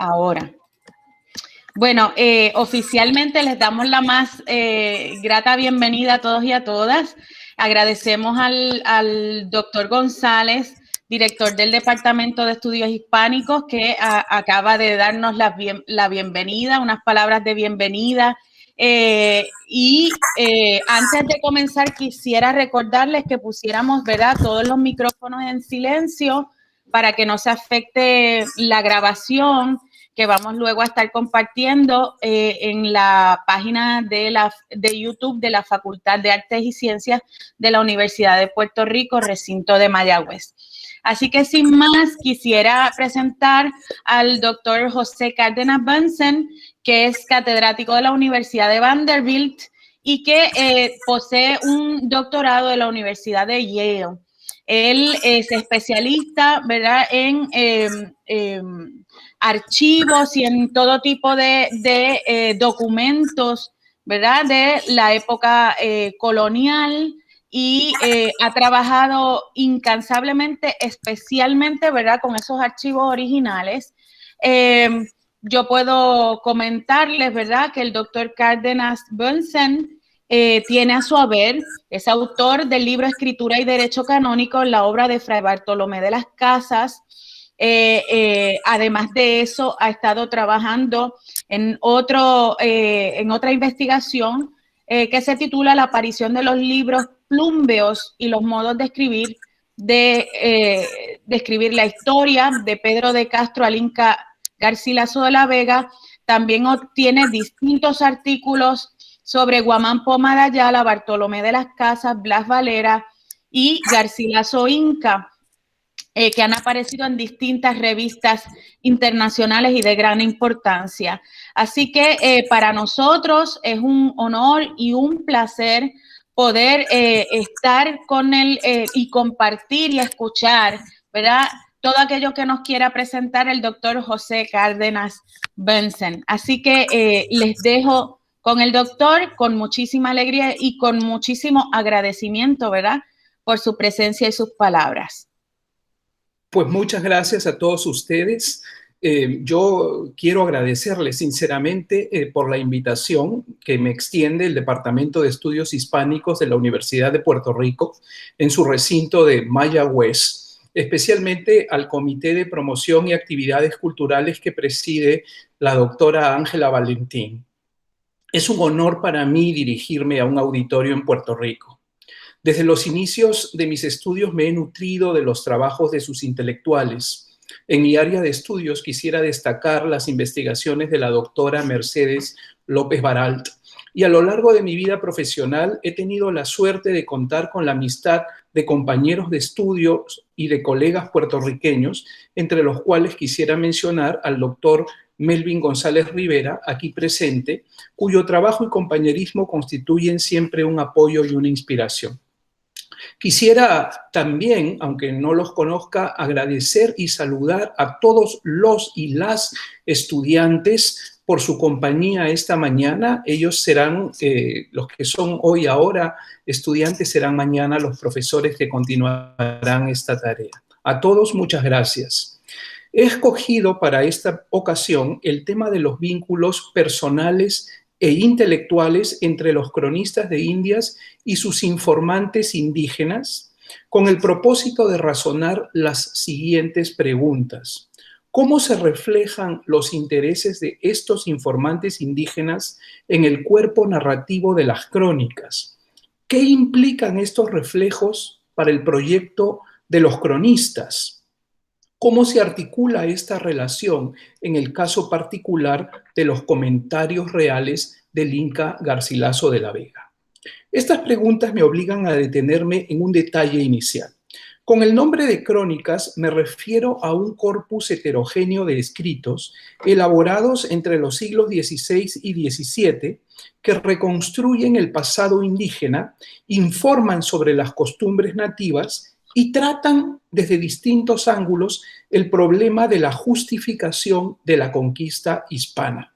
Ahora. Bueno, oficialmente les damos la más grata bienvenida a todos y a todas. Agradecemos al doctor González, director del Departamento de Estudios Hispánicos, que acaba de darnos la bienvenida, unas palabras de bienvenida. Antes de comenzar, quisiera recordarles que pusiéramos, ¿verdad?, todos los micrófonos en silencio para que no se afecte la grabación que vamos luego a estar compartiendo en la página de YouTube de la Facultad de Artes y Ciencias de la Universidad de Puerto Rico, recinto de Mayagüez. Así que sin más, quisiera presentar al doctor José Cárdenas Bunsen, que es catedrático de la Universidad de Vanderbilt y que posee un doctorado de la Universidad de Yale. Él es especialista, ¿verdad?, en archivos y en todo tipo de documentos, ¿verdad?, de la época colonial y ha trabajado incansablemente, especialmente, ¿verdad?, con esos archivos originales. Yo puedo comentarles, ¿verdad?, que el doctor Cárdenas Bunsen tiene a su haber, es autor del libro Escritura y Derecho Canónico, la obra de Fray Bartolomé de las Casas. Además de eso, ha estado trabajando en otra investigación que se titula La aparición de los libros plúmbeos y los modos de escribir, escribir la historia de Pedro de Castro al Inca Garcilaso de la Vega. También obtiene distintos artículos sobre Guamán Poma de Ayala, Bartolomé de las Casas, Blas Valera y Garcilaso Inca, que han aparecido en distintas revistas internacionales y de gran importancia. Así que para nosotros es un honor y un placer poder estar con él y compartir y escuchar, ¿verdad?, todo aquello que nos quiera presentar el doctor José Cárdenas Bunsen. Así que les dejo con el doctor con muchísima alegría y con muchísimo agradecimiento, ¿verdad?, por su presencia y sus palabras. Pues muchas gracias a todos ustedes. Yo quiero agradecerles sinceramente por la invitación que me extiende el Departamento de Estudios Hispánicos de la Universidad de Puerto Rico en su recinto de Mayagüez, especialmente al Comité de Promoción y Actividades Culturales que preside la doctora Ángela Valentín. Es un honor para mí dirigirme a un auditorio en Puerto Rico. Desde los inicios de mis estudios me he nutrido de los trabajos de sus intelectuales. En mi área de estudios quisiera destacar las investigaciones de la doctora Mercedes López Baralt, y a lo largo de mi vida profesional he tenido la suerte de contar con la amistad de compañeros de estudios y de colegas puertorriqueños, entre los cuales quisiera mencionar al doctor Melvin González Rivera, aquí presente, cuyo trabajo y compañerismo constituyen siempre un apoyo y una inspiración. Quisiera también, aunque no los conozca, agradecer y saludar a todos los y las estudiantes por su compañía esta mañana. Ellos serán, los que son hoy ahora estudiantes, serán mañana los profesores que continuarán esta tarea. A todos, muchas gracias. He escogido para esta ocasión el tema de los vínculos personales e intelectuales entre los cronistas de Indias y sus informantes indígenas, con el propósito de razonar las siguientes preguntas. ¿Cómo se reflejan los intereses de estos informantes indígenas en el cuerpo narrativo de las crónicas? ¿Qué implican estos reflejos para el proyecto de los cronistas? ¿Cómo se articula esta relación en el caso particular de los comentarios reales del Inca Garcilaso de la Vega? Estas preguntas me obligan a detenerme en un detalle inicial. Con el nombre de crónicas me refiero a un corpus heterogéneo de escritos elaborados entre los siglos XVI y XVII que reconstruyen el pasado indígena, informan sobre las costumbres nativas y tratan desde distintos ángulos el problema de la justificación de la conquista hispana.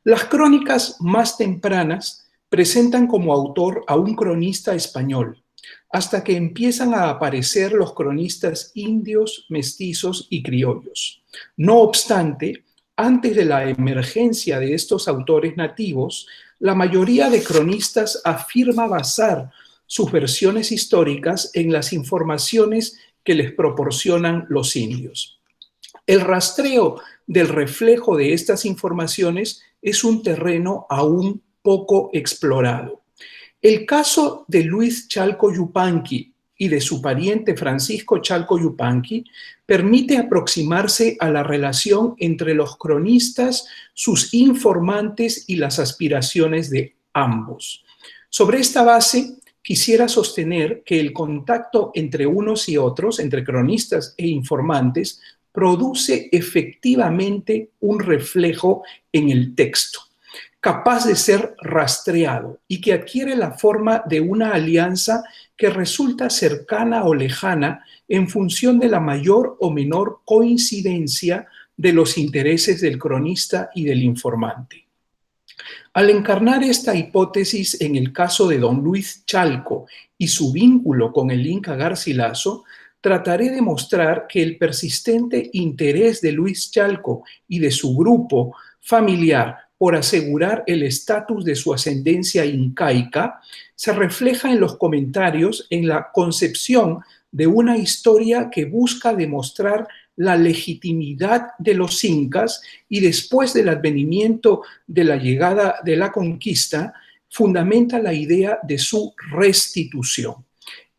Las crónicas más tempranas presentan como autor a un cronista español, hasta que empiezan a aparecer los cronistas indios, mestizos y criollos. No obstante, antes de la emergencia de estos autores nativos, la mayoría de cronistas afirma basar sus versiones históricas en las informaciones que les proporcionan los indios. El rastreo del reflejo de estas informaciones es un terreno aún poco explorado. El caso de Luis Chalco Yupanqui y de su pariente Francisco Chalco Yupanqui permite aproximarse a la relación entre los cronistas, sus informantes y las aspiraciones de ambos. Sobre esta base, quisiera sostener que el contacto entre unos y otros, entre cronistas e informantes, produce efectivamente un reflejo en el texto, capaz de ser rastreado y que adquiere la forma de una alianza que resulta cercana o lejana en función de la mayor o menor coincidencia de los intereses del cronista y del informante. Al encarnar esta hipótesis en el caso de don Luis Chalco y su vínculo con el Inca Garcilaso, trataré de mostrar que el persistente interés de Luis Chalco y de su grupo familiar por asegurar el estatus de su ascendencia incaica se refleja en los comentarios en la concepción de una historia que busca demostrar la legitimidad de los incas y después del advenimiento de la llegada de la conquista, fundamenta la idea de su restitución.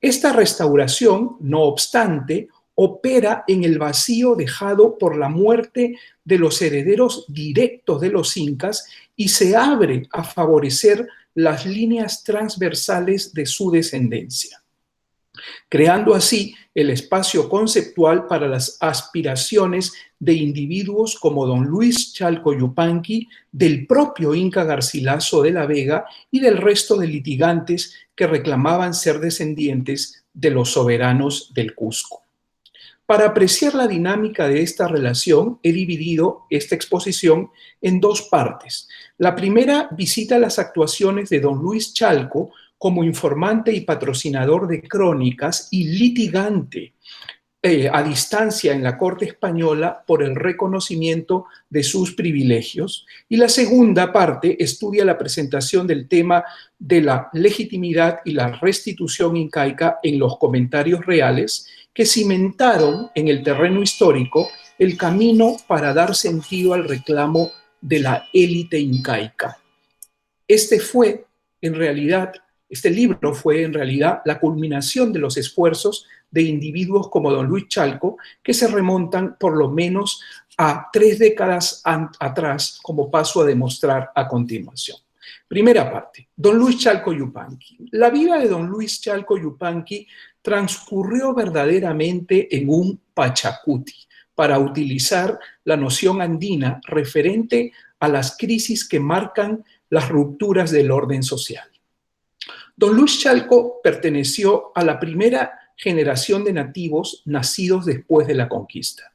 Esta restauración, no obstante, opera en el vacío dejado por la muerte de los herederos directos de los incas y se abre a favorecer las líneas transversales de su descendencia, creando así el espacio conceptual para las aspiraciones de individuos como don Luis Chalco Yupanqui, del propio Inca Garcilaso de la Vega y del resto de litigantes que reclamaban ser descendientes de los soberanos del Cusco. Para apreciar la dinámica de esta relación, he dividido esta exposición en dos partes. La primera visita las actuaciones de don Luis Chalco como informante y patrocinador de crónicas y litigante a distancia en la corte española por el reconocimiento de sus privilegios. Y la segunda parte estudia la presentación del tema de la legitimidad y la restitución incaica en los comentarios reales que cimentaron en el terreno histórico el camino para dar sentido al reclamo de la élite incaica. Este libro fue en realidad la culminación de los esfuerzos de individuos como don Luis Chalco, que se remontan por lo menos a 3 décadas atrás, como paso a demostrar a continuación. Primera parte, don Luis Chalco Yupanqui. La vida de don Luis Chalco Yupanqui transcurrió verdaderamente en un pachacuti, para utilizar la noción andina referente a las crisis que marcan las rupturas del orden social. Don Luis Chalco perteneció a la primera generación de nativos nacidos después de la conquista.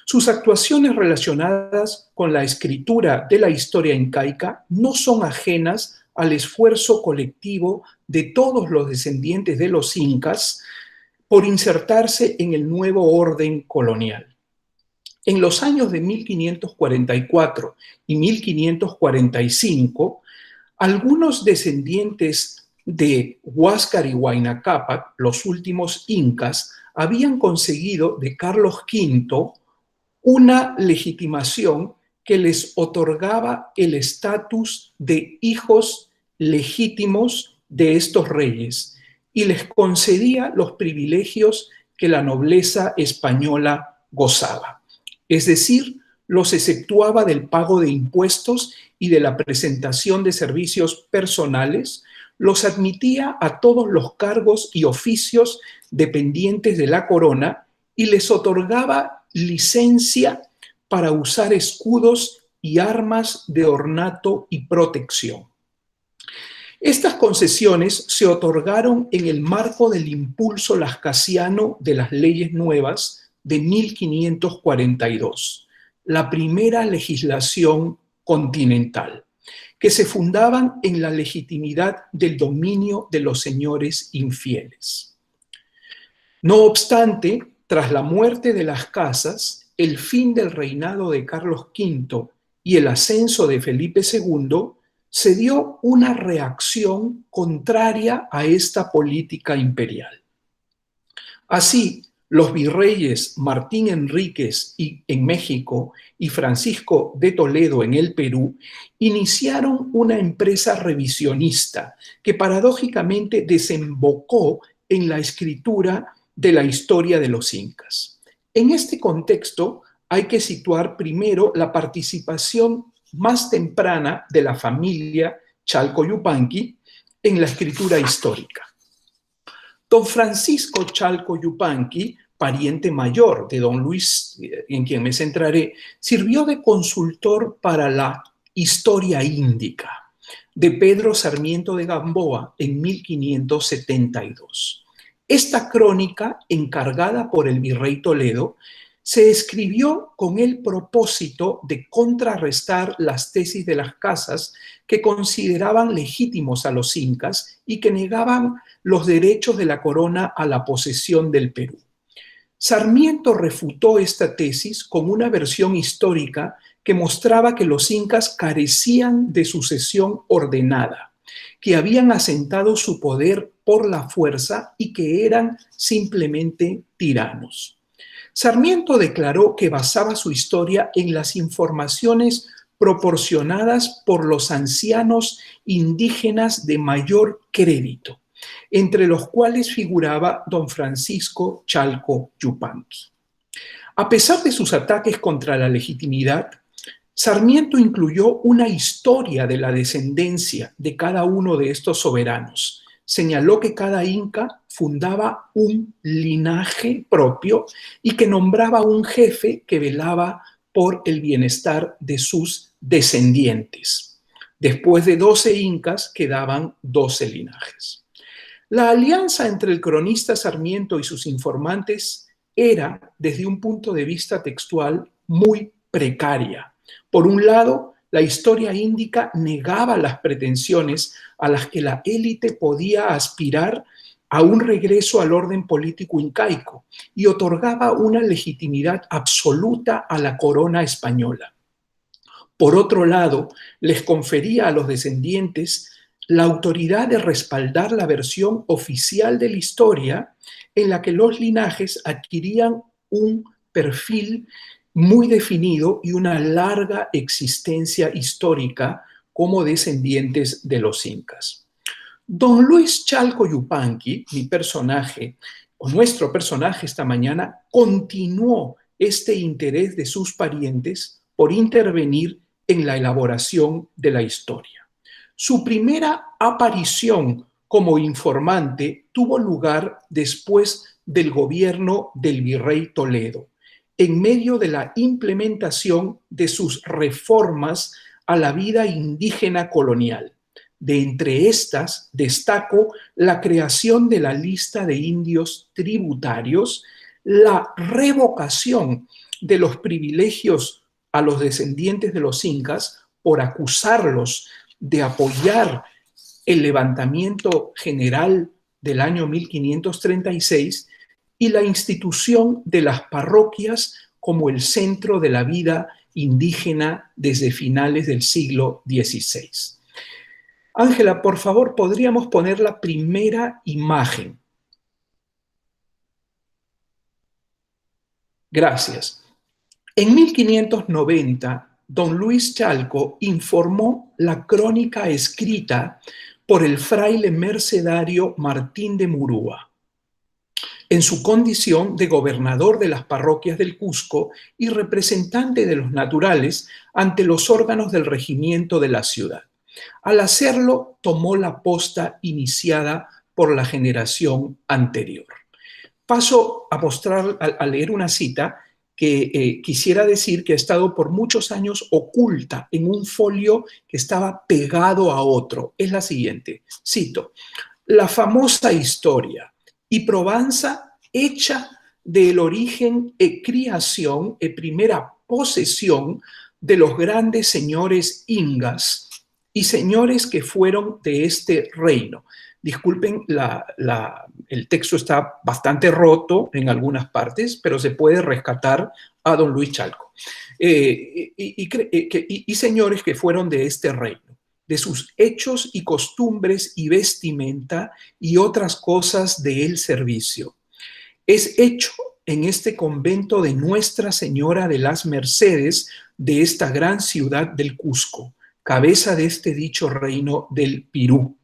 Sus actuaciones relacionadas con la escritura de la historia incaica no son ajenas al esfuerzo colectivo de todos los descendientes de los incas por insertarse en el nuevo orden colonial. En los años de 1544 y 1545, algunos descendientes de Huáscar y Huayna Cápac, los últimos incas, habían conseguido de Carlos V una legitimación que les otorgaba el estatus de hijos legítimos de estos reyes y les concedía los privilegios que la nobleza española gozaba. Es decir, los exceptuaba del pago de impuestos y de la presentación de servicios personales, los admitía a todos los cargos y oficios dependientes de la corona y les otorgaba licencia para usar escudos y armas de ornato y protección. Estas concesiones se otorgaron en el marco del impulso lascasiano de las leyes nuevas de 1542, la primera legislación continental, que se fundaban en la legitimidad del dominio de los señores infieles. No obstante, tras la muerte de las casas, el fin del reinado de Carlos V y el ascenso de Felipe II, se dio una reacción contraria a esta política imperial. Así, los virreyes Martín Enríquez en México y Francisco de Toledo en el Perú iniciaron una empresa revisionista que paradójicamente desembocó en la escritura de la historia de los incas. En este contexto, hay que situar primero la participación más temprana de la familia Chalco Yupanqui en la escritura histórica. Don Francisco Chalco Yupanqui, pariente mayor de don Luis, en quien me centraré, sirvió de consultor para la Historia Índica de Pedro Sarmiento de Gamboa en 1572. Esta crónica, encargada por el virrey Toledo, se escribió con el propósito de contrarrestar las tesis de las casas que consideraban legítimos a los incas y que negaban los derechos de la corona a la posesión del Perú. Sarmiento refutó esta tesis con una versión histórica que mostraba que los incas carecían de sucesión ordenada, que habían asentado su poder por la fuerza y que eran simplemente tiranos. Sarmiento declaró que basaba su historia en las informaciones proporcionadas por los ancianos indígenas de mayor crédito, entre los cuales figuraba don Francisco Chalco Yupanqui. A pesar de sus ataques contra la legitimidad, Sarmiento incluyó una historia de la descendencia de cada uno de estos soberanos. Señaló que cada inca fundaba un linaje propio y que nombraba un jefe que velaba por el bienestar de sus descendientes. Después de 12 incas quedaban 12 linajes. La alianza entre el cronista Sarmiento y sus informantes era, desde un punto de vista textual, muy precaria. Por un lado, la historia índica negaba las pretensiones a las que la élite podía aspirar a un regreso al orden político incaico y otorgaba una legitimidad absoluta a la corona española. Por otro lado, les confería a los descendientes la autoridad de respaldar la versión oficial de la historia en la que los linajes adquirían un perfil muy definido y una larga existencia histórica como descendientes de los incas. Don Luis Chalco Yupanqui, mi personaje, o nuestro personaje esta mañana, continuó este interés de sus parientes por intervenir en la elaboración de la historia. Su primera aparición como informante tuvo lugar después del gobierno del virrey Toledo, en medio de la implementación de sus reformas a la vida indígena colonial. De entre estas, destaco la creación de la lista de indios tributarios, la revocación de los privilegios a los descendientes de los incas por acusarlos de apoyar el levantamiento general del año 1536 y la institución de las parroquias como el centro de la vida indígena desde finales del siglo XVI. Ángela, por favor, ¿podríamos poner la primera imagen? Gracias. En 1590, don Luis Chalco informó la crónica escrita por el fraile mercedario Martín de Murúa, en su condición de gobernador de las parroquias del Cusco y representante de los naturales ante los órganos del regimiento de la ciudad. Al hacerlo, tomó la posta iniciada por la generación anterior. Paso a leer una cita que quisiera decir que ha estado por muchos años oculta en un folio que estaba pegado a otro. Es la siguiente, cito: la famosa historia y probanza hecha del origen e criación e primera posesión de los grandes señores ingas y señores que fueron de este reino. Disculpen, el texto está bastante roto en algunas partes, pero se puede rescatar a don Luis Chalco. Y señores que fueron de este reino, de sus hechos y costumbres y vestimenta y otras cosas del servicio. Es hecho en este convento de Nuestra Señora de las Mercedes de esta gran ciudad del Cusco, cabeza de este dicho reino del Pirú.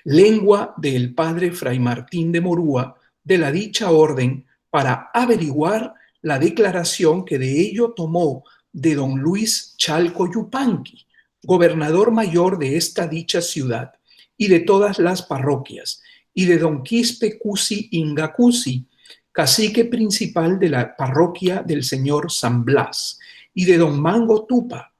Lengua del padre Fray Martín de Morúa, de la dicha orden, para averiguar la declaración que de ello tomó de don Luis Chalco Yupanqui, gobernador mayor de esta dicha ciudad y de todas las parroquias, y de don Quispe Cusi Ingacusi, cacique principal de la parroquia del señor San Blas, y de don Mango Tupa,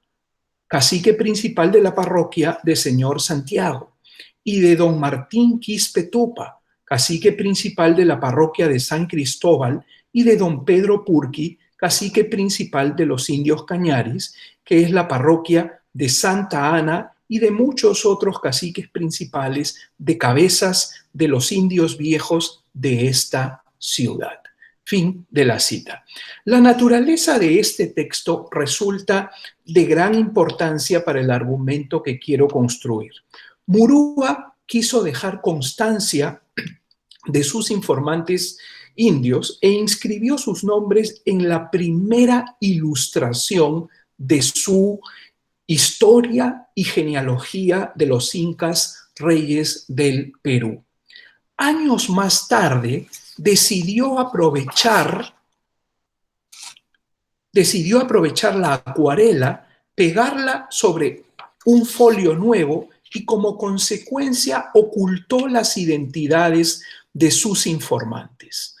cacique principal de la parroquia del señor Santiago, y de don Martín Quispe Tupa, cacique principal de la parroquia de San Cristóbal, y de don Pedro Purqui, cacique principal de los indios Cañaris, que es la parroquia de Santa Ana, y de muchos otros caciques principales de cabezas de los indios viejos de esta ciudad. Fin de la cita. La naturaleza de este texto resulta de gran importancia para el argumento que quiero construir. Murúa quiso dejar constancia de sus informantes indios e inscribió sus nombres en la primera ilustración de su historia y genealogía de los incas reyes del Perú. Años más tarde decidió aprovechar la acuarela, pegarla sobre un folio nuevo y como consecuencia ocultó las identidades de sus informantes.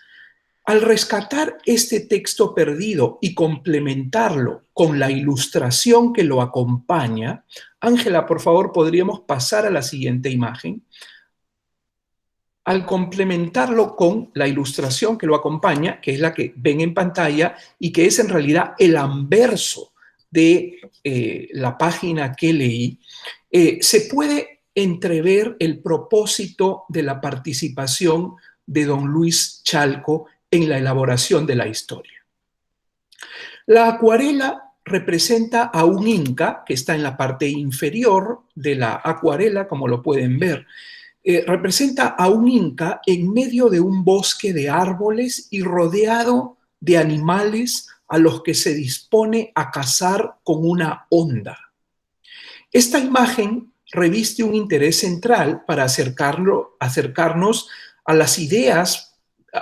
Al rescatar este texto perdido y complementarlo con la ilustración que lo acompaña, Ángela, por favor, podríamos pasar a la siguiente imagen. Al complementarlo con la ilustración que lo acompaña, que es la que ven en pantalla y que es en realidad el anverso de la página que leí, se puede entrever el propósito de la participación de don Luis Chalco en la elaboración de la historia. La acuarela representa a un inca que está en la parte inferior de la acuarela, como lo pueden ver. Representa a un inca en medio de un bosque de árboles y rodeado de animales a los que se dispone a cazar con una honda. Esta imagen reviste un interés central para acercarnos a las ideas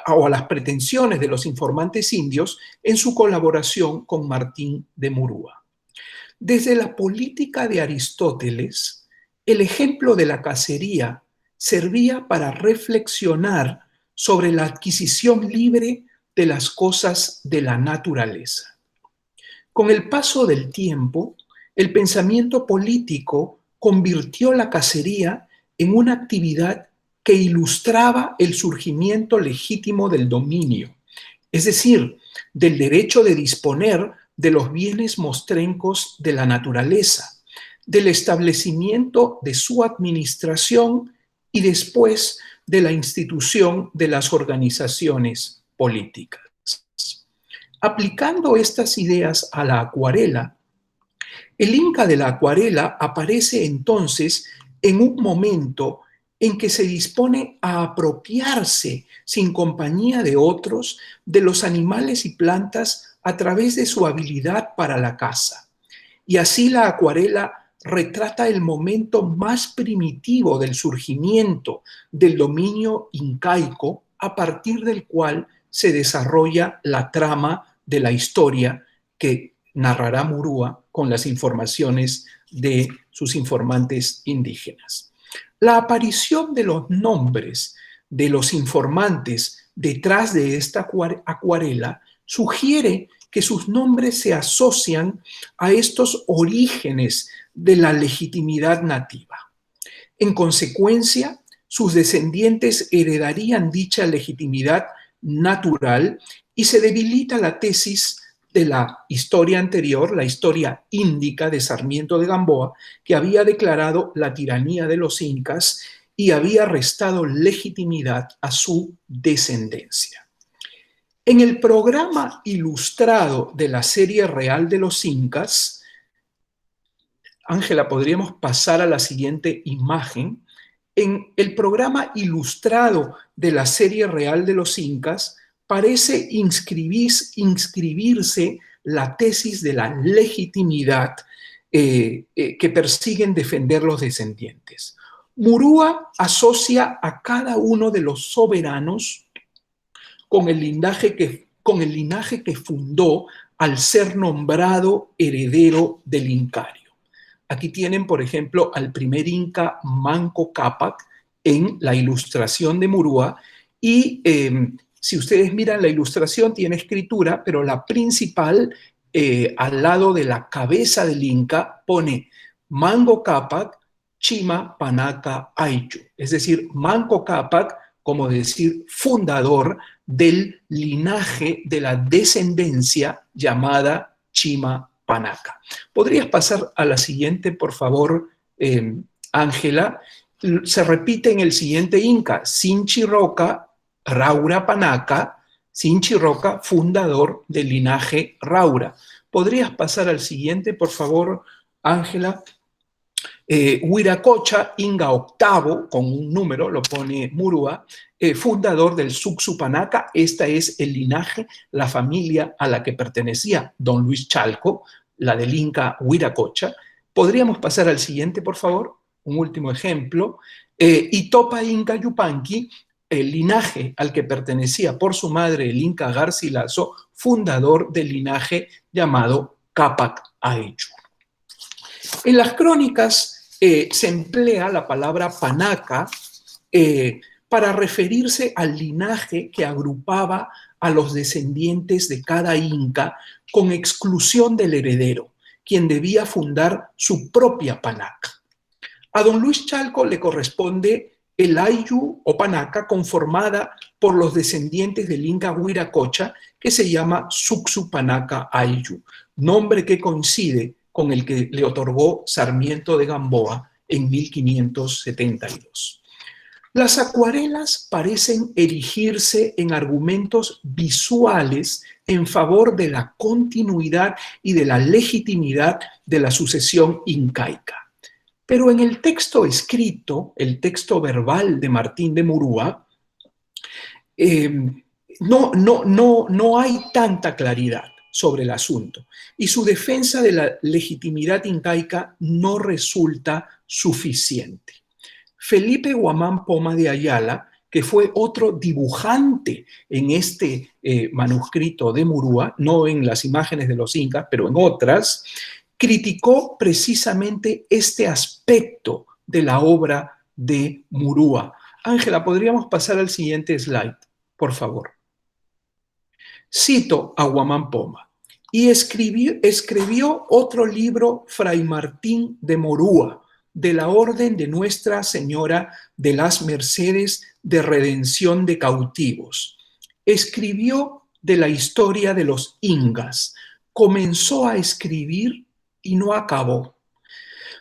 o a las pretensiones de los informantes indios en su colaboración con Martín de Murúa. Desde la política de Aristóteles, el ejemplo de la cacería servía para reflexionar sobre la adquisición libre de las cosas de la naturaleza. Con el paso del tiempo, el pensamiento político convirtió la cacería en una actividad que ilustraba el surgimiento legítimo del dominio, es decir, del derecho de disponer de los bienes mostrencos de la naturaleza, del establecimiento de su administración y después de la institución de las organizaciones políticas. Aplicando estas ideas a la acuarela, el inca de la acuarela aparece entonces en un momento en que se dispone a apropiarse sin compañía de otros de los animales y plantas a través de su habilidad para la caza. Y así la acuarela retrata el momento más primitivo del surgimiento del dominio incaico, a partir del cual se desarrolla la trama de la historia que narrará Murúa con las informaciones de sus informantes indígenas. La aparición de los nombres de los informantes detrás de esta acuarela sugiere que sus nombres se asocian a estos orígenes de la legitimidad nativa. En consecuencia, sus descendientes heredarían dicha legitimidad natural y se debilita la tesis de la historia anterior, la historia índica de Sarmiento de Gamboa, que había declarado la tiranía de los incas y había restado legitimidad a su descendencia. En el programa ilustrado de la serie real de los incas, Ángela, podríamos pasar a la siguiente imagen. En el programa ilustrado de la serie real de los incas, parece inscribirse la tesis de la legitimidad que persiguen defender los descendientes. Murúa asocia a cada uno de los soberanos con el linaje que fundó al ser nombrado heredero del incario. Aquí tienen, por ejemplo, al primer inca Manco Cápac en la ilustración de Murúa y si ustedes miran la ilustración tiene escritura, pero la principal al lado de la cabeza del inca pone Manco Cápac Chima Panaca Ayllu, es decir, Manco Cápac, como decir, fundador del linaje de la descendencia llamada Chima Panaca. ¿Podrías pasar a la siguiente, por favor, Ángela? Se repite en el siguiente inca, Sinchi Roca Raura Panaca, Sinchi Roca, fundador del linaje Raura. ¿Podrías pasar al siguiente, por favor, Ángela? Huiracocha Inga VIII, con un número, lo pone Murúa, fundador del Sucsupanaca. Esta es el linaje, la familia a la que pertenecía don Luis Chalco, la del Inca Huiracocha. ¿Podríamos pasar al siguiente, por favor? Un último ejemplo. Itopa Inca Yupanqui, el linaje al que pertenecía por su madre el Inca Garcilaso, fundador del linaje llamado Cápac Ayllu. En las crónicas se emplea la palabra panaca para referirse al linaje que agrupaba a los descendientes de cada inca con exclusión del heredero, quien debía fundar su propia panaca. A don Luis Chalco le corresponde el Ayllu o panaca conformada por los descendientes del Inca Huiracocha, que se llama Sucsupanaca Ayllu, nombre que coincide con el que le otorgó Sarmiento de Gamboa en 1572. Las acuarelas parecen erigirse en argumentos visuales en favor de la continuidad y de la legitimidad de la sucesión incaica. Pero en el texto escrito, el texto verbal de Martín de Murúa, no hay tanta claridad sobre el asunto y su defensa de la legitimidad incaica no resulta suficiente. Felipe Guamán Poma de Ayala, que fue otro dibujante en este manuscrito de Murúa, no en las imágenes de los incas, pero en otras, criticó precisamente este aspecto de la obra de Murúa. Ángela, ¿podríamos pasar al siguiente slide, por favor? Cito a Guamán Poma. Y escribió otro libro Fray Martín de Murúa, de la Orden de Nuestra Señora de las Mercedes de Redención de Cautivos. Escribió de la historia de los ingas. Comenzó a escribir y no acabó.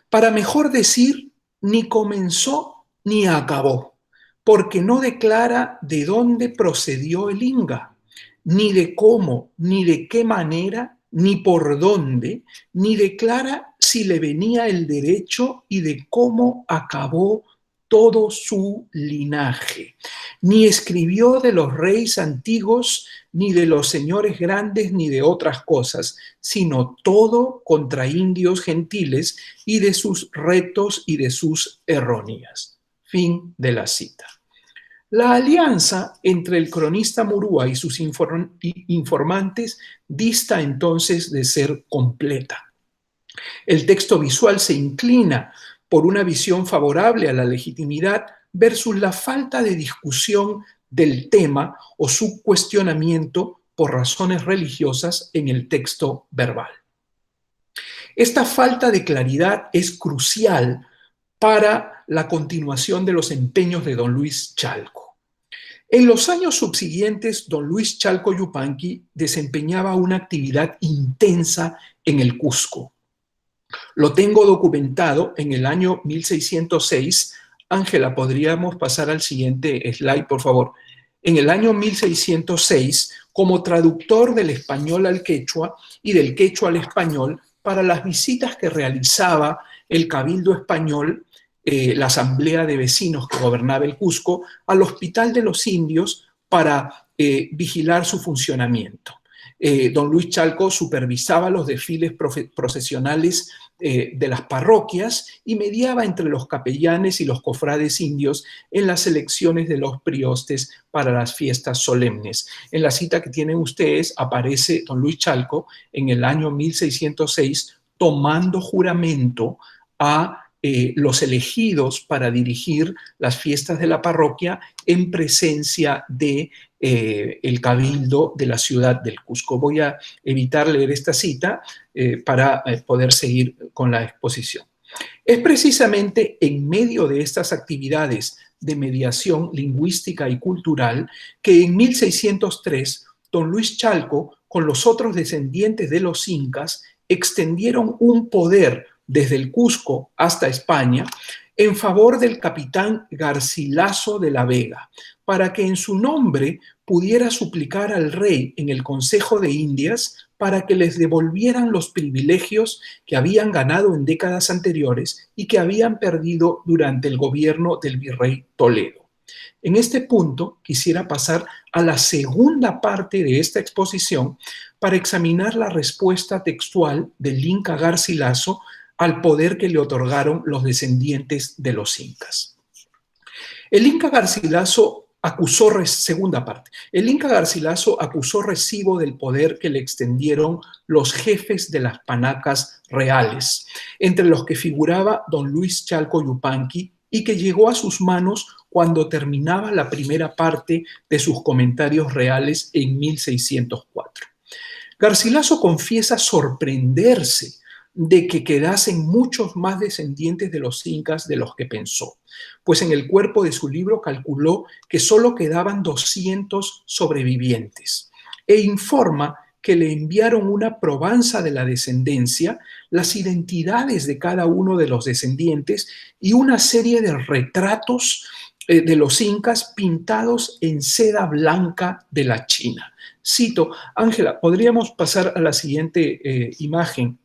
Para mejor decir, ni comenzó ni acabó, porque no declara de dónde procedió el inga, ni de cómo, ni de qué manera, ni por dónde, ni declara si le venía el derecho y de cómo acabó todo su linaje. Ni escribió de los reyes antiguos, ni de los señores grandes, ni de otras cosas, sino todo contra indios gentiles y de sus retos y de sus erróneas. Fin de la cita. La alianza entre el cronista Murúa y sus informantes dista entonces de ser completa. El texto visual se inclina por una visión favorable a la legitimidad versus la falta de discusión del tema o su cuestionamiento por razones religiosas en el texto verbal. Esta falta de claridad es crucial para la continuación de los empeños de don Luis Chalco. En los años subsiguientes, don Luis Chalco Yupanqui desempeñaba una actividad intensa en el Cusco. Lo tengo documentado en el año 1606. Ángela, ¿podríamos pasar al siguiente slide, por favor? En el año 1606, como traductor del español al quechua y del quechua al español para las visitas que realizaba el Cabildo Español, la Asamblea de Vecinos que gobernaba el Cusco, al Hospital de los Indios para vigilar su funcionamiento. Don Luis Chalco supervisaba los desfiles procesionales de las parroquias y mediaba entre los capellanes y los cofrades indios en las elecciones de los priostes para las fiestas solemnes. En la cita que tienen ustedes aparece don Luis Chalco en el año 1606 tomando juramento a los elegidos para dirigir las fiestas de la parroquia en presencia de el cabildo de la ciudad del Cusco. Voy a evitar leer esta cita para poder seguir con la exposición. Es precisamente en medio de estas actividades de mediación lingüística y cultural que en 1603 don Luis Chalco, con los otros descendientes de los incas, extendieron un poder desde el Cusco hasta España en favor del capitán Garcilaso de la Vega, para que en su nombre pudiera suplicar al rey en el Consejo de Indias para que les devolvieran los privilegios que habían ganado en décadas anteriores y que habían perdido durante el gobierno del virrey Toledo. En este punto quisiera pasar a la segunda parte de esta exposición para examinar la respuesta textual del Inca Garcilaso al poder que le otorgaron los descendientes de los incas. El Inca Garcilaso acusó, segunda parte, el Inca Garcilaso acusó recibo del poder que le extendieron los jefes de las panacas reales, entre los que figuraba don Luis Chalco Yupanqui, y que llegó a sus manos cuando terminaba la primera parte de sus comentarios reales en 1604. Garcilaso confiesa sorprenderse de que quedasen muchos más descendientes de los incas de los que pensó, pues en el cuerpo de su libro calculó que solo quedaban 200 sobrevivientes, e informa que le enviaron una probanza de la descendencia, las identidades de cada uno de los descendientes y una serie de retratos de los incas pintados en seda blanca de la China. Cito, Ángela, ¿podríamos pasar a la siguiente imagen?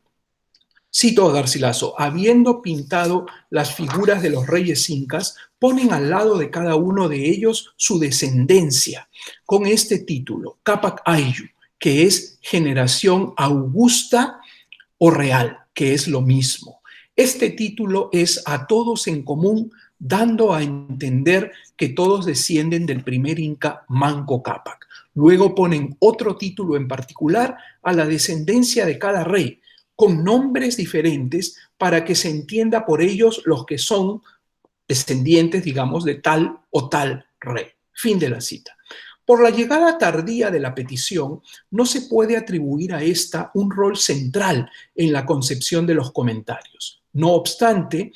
Cito a Garcilaso: habiendo pintado las figuras de los reyes incas, ponen al lado de cada uno de ellos su descendencia, con este título, Capac Ayllu, que es generación augusta o real, que es lo mismo. Este título es a todos en común, dando a entender que todos descienden del primer inca Manco Cápac. Luego ponen otro título en particular a la descendencia de cada rey, con nombres diferentes para que se entienda por ellos los que son descendientes, digamos, de tal o tal rey. Fin de la cita. Por la llegada tardía de la petición, no se puede atribuir a esta un rol central en la concepción de los comentarios. No obstante,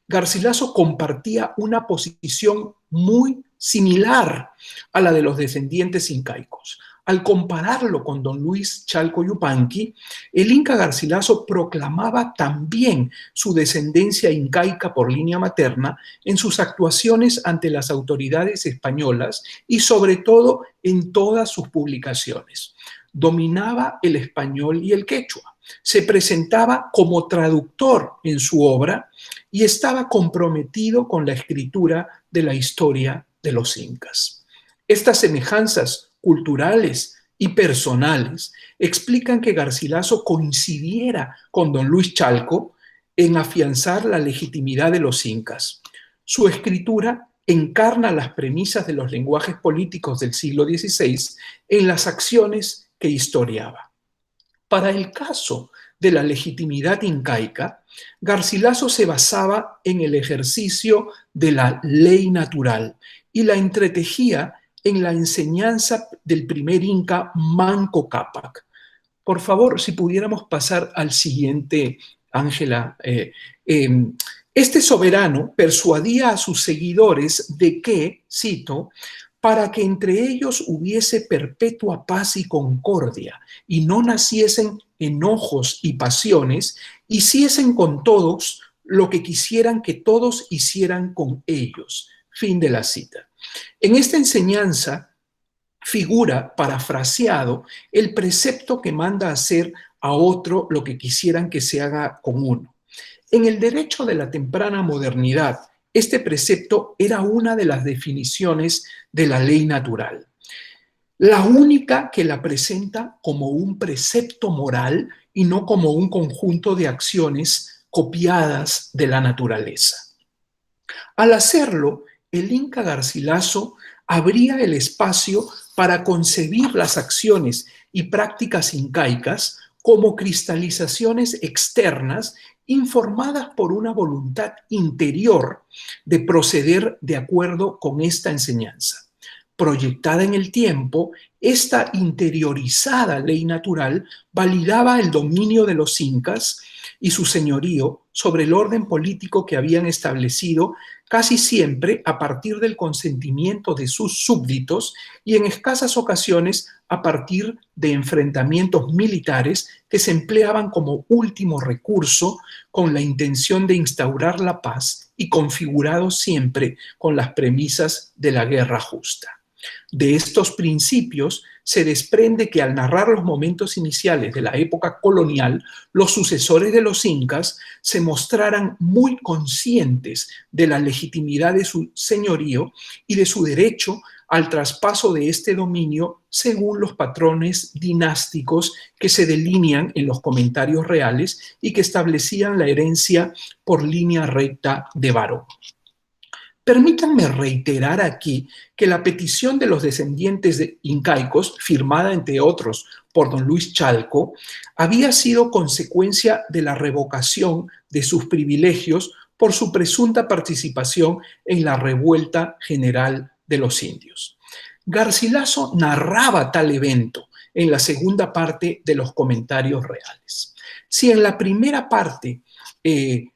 Garcilaso compartía una posición muy similar a la de los descendientes incaicos. Al compararlo con don Luis Chalco Yupanqui, el Inca Garcilaso proclamaba también su descendencia incaica por línea materna en sus actuaciones ante las autoridades españolas y sobre todo en todas sus publicaciones. Dominaba el español y el quechua, se presentaba como traductor en su obra y estaba comprometido con la escritura de la historia de los incas. Estas semejanzas culturales y personales explican que Garcilaso coincidiera con don Luis Chalco en afianzar la legitimidad de los incas. Su escritura encarna las premisas de los lenguajes políticos del siglo XVI en las acciones que historiaba. Para el caso de la legitimidad incaica, Garcilaso se basaba en el ejercicio de la ley natural y la entretejía en la enseñanza del primer inca Manco Cápac. Por favor, si pudiéramos pasar al siguiente, Ángela. Este soberano persuadía a sus seguidores de que, cito, para que entre ellos hubiese perpetua paz y concordia, y no naciesen enojos y pasiones, hiciesen con todos lo que quisieran que todos hicieran con ellos. Fin de la cita. En esta enseñanza figura, parafraseado, el precepto que manda hacer a otro lo que quisieran que se haga con uno. En el derecho de la temprana modernidad, este precepto era una de las definiciones de la ley natural, la única que la presenta como un precepto moral y no como un conjunto de acciones copiadas de la naturaleza. Al hacerlo, el Inca Garcilaso abría el espacio para concebir las acciones y prácticas incaicas como cristalizaciones externas informadas por una voluntad interior de proceder de acuerdo con esta enseñanza. Proyectada en el tiempo, esta interiorizada ley natural validaba el dominio de los incas y su señorío sobre el orden político que habían establecido casi siempre a partir del consentimiento de sus súbditos y en escasas ocasiones a partir de enfrentamientos militares que se empleaban como último recurso con la intención de instaurar la paz y configurados siempre con las premisas de la guerra justa. De estos principios se desprende que al narrar los momentos iniciales de la época colonial, los sucesores de los incas se mostraran muy conscientes de la legitimidad de su señorío y de su derecho al traspaso de este dominio según los patrones dinásticos que se delinean en los comentarios reales y que establecían la herencia por línea recta de varón. Permítanme reiterar aquí que la petición de los descendientes de incaicos, firmada entre otros por don Luis Chalco, había sido consecuencia de la revocación de sus privilegios por su presunta participación en la revuelta general de los indios. Garcilaso narraba tal evento en la segunda parte de los comentarios reales. Si en la primera parte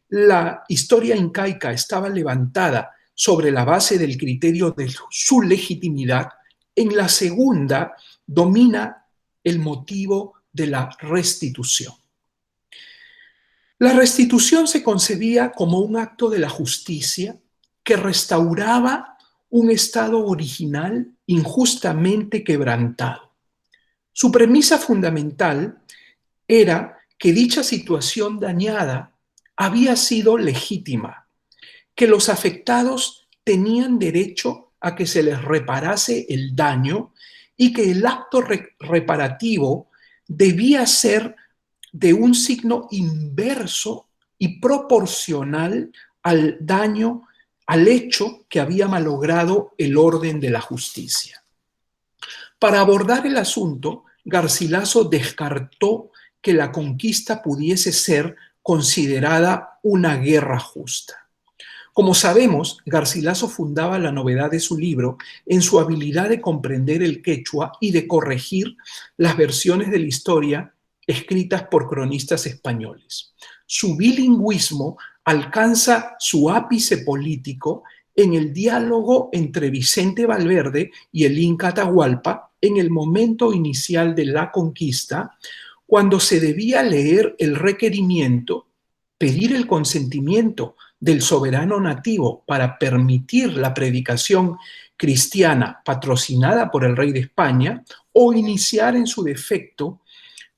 la historia incaica estaba levantada sobre la base del criterio de su legitimidad, en la segunda domina el motivo de la restitución. La restitución se concebía como un acto de la justicia que restauraba un estado original injustamente quebrantado. Su premisa fundamental era que dicha situación dañada había sido legítima, que los afectados tenían derecho a que se les reparase el daño y que el acto reparativo debía ser de un signo inverso y proporcional al daño, al hecho que había malogrado el orden de la justicia. Para abordar el asunto, Garcilaso descartó que la conquista pudiese ser considerada una guerra justa. Como sabemos, Garcilaso fundaba la novedad de su libro en su habilidad de comprender el quechua y de corregir las versiones de la historia escritas por cronistas españoles. Su bilingüismo alcanza su ápice político en el diálogo entre Vicente Valverde y el Inca Atahualpa en el momento inicial de la conquista, cuando se debía leer el requerimiento, pedir el consentimiento del soberano nativo para permitir la predicación cristiana patrocinada por el rey de España o iniciar en su defecto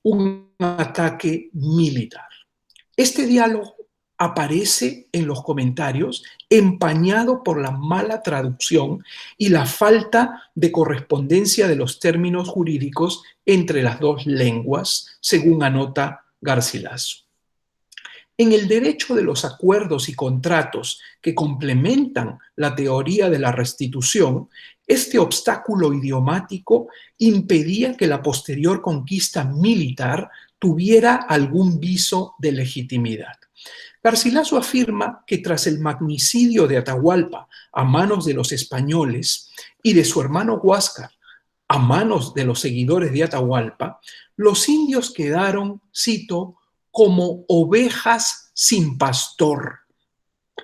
un ataque militar. Este diálogo aparece en los comentarios empañado por la mala traducción y la falta de correspondencia de los términos jurídicos entre las dos lenguas, según anota Garcilaso. En el derecho de los acuerdos y contratos que complementan la teoría de la restitución, este obstáculo idiomático impedía que la posterior conquista militar tuviera algún viso de legitimidad. Garcilaso afirma que tras el magnicidio de Atahualpa a manos de los españoles y de su hermano Huáscar a manos de los seguidores de Atahualpa, los indios quedaron, cito, como ovejas sin pastor,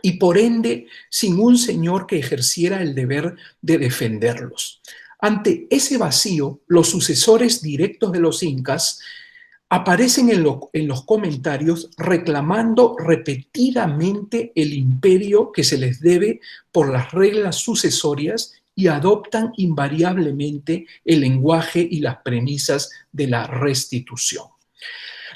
y por ende sin un señor que ejerciera el deber de defenderlos. Ante ese vacío, los sucesores directos de los incas aparecen en los comentarios reclamando repetidamente el imperio que se les debe por las reglas sucesorias y adoptan invariablemente el lenguaje y las premisas de la restitución.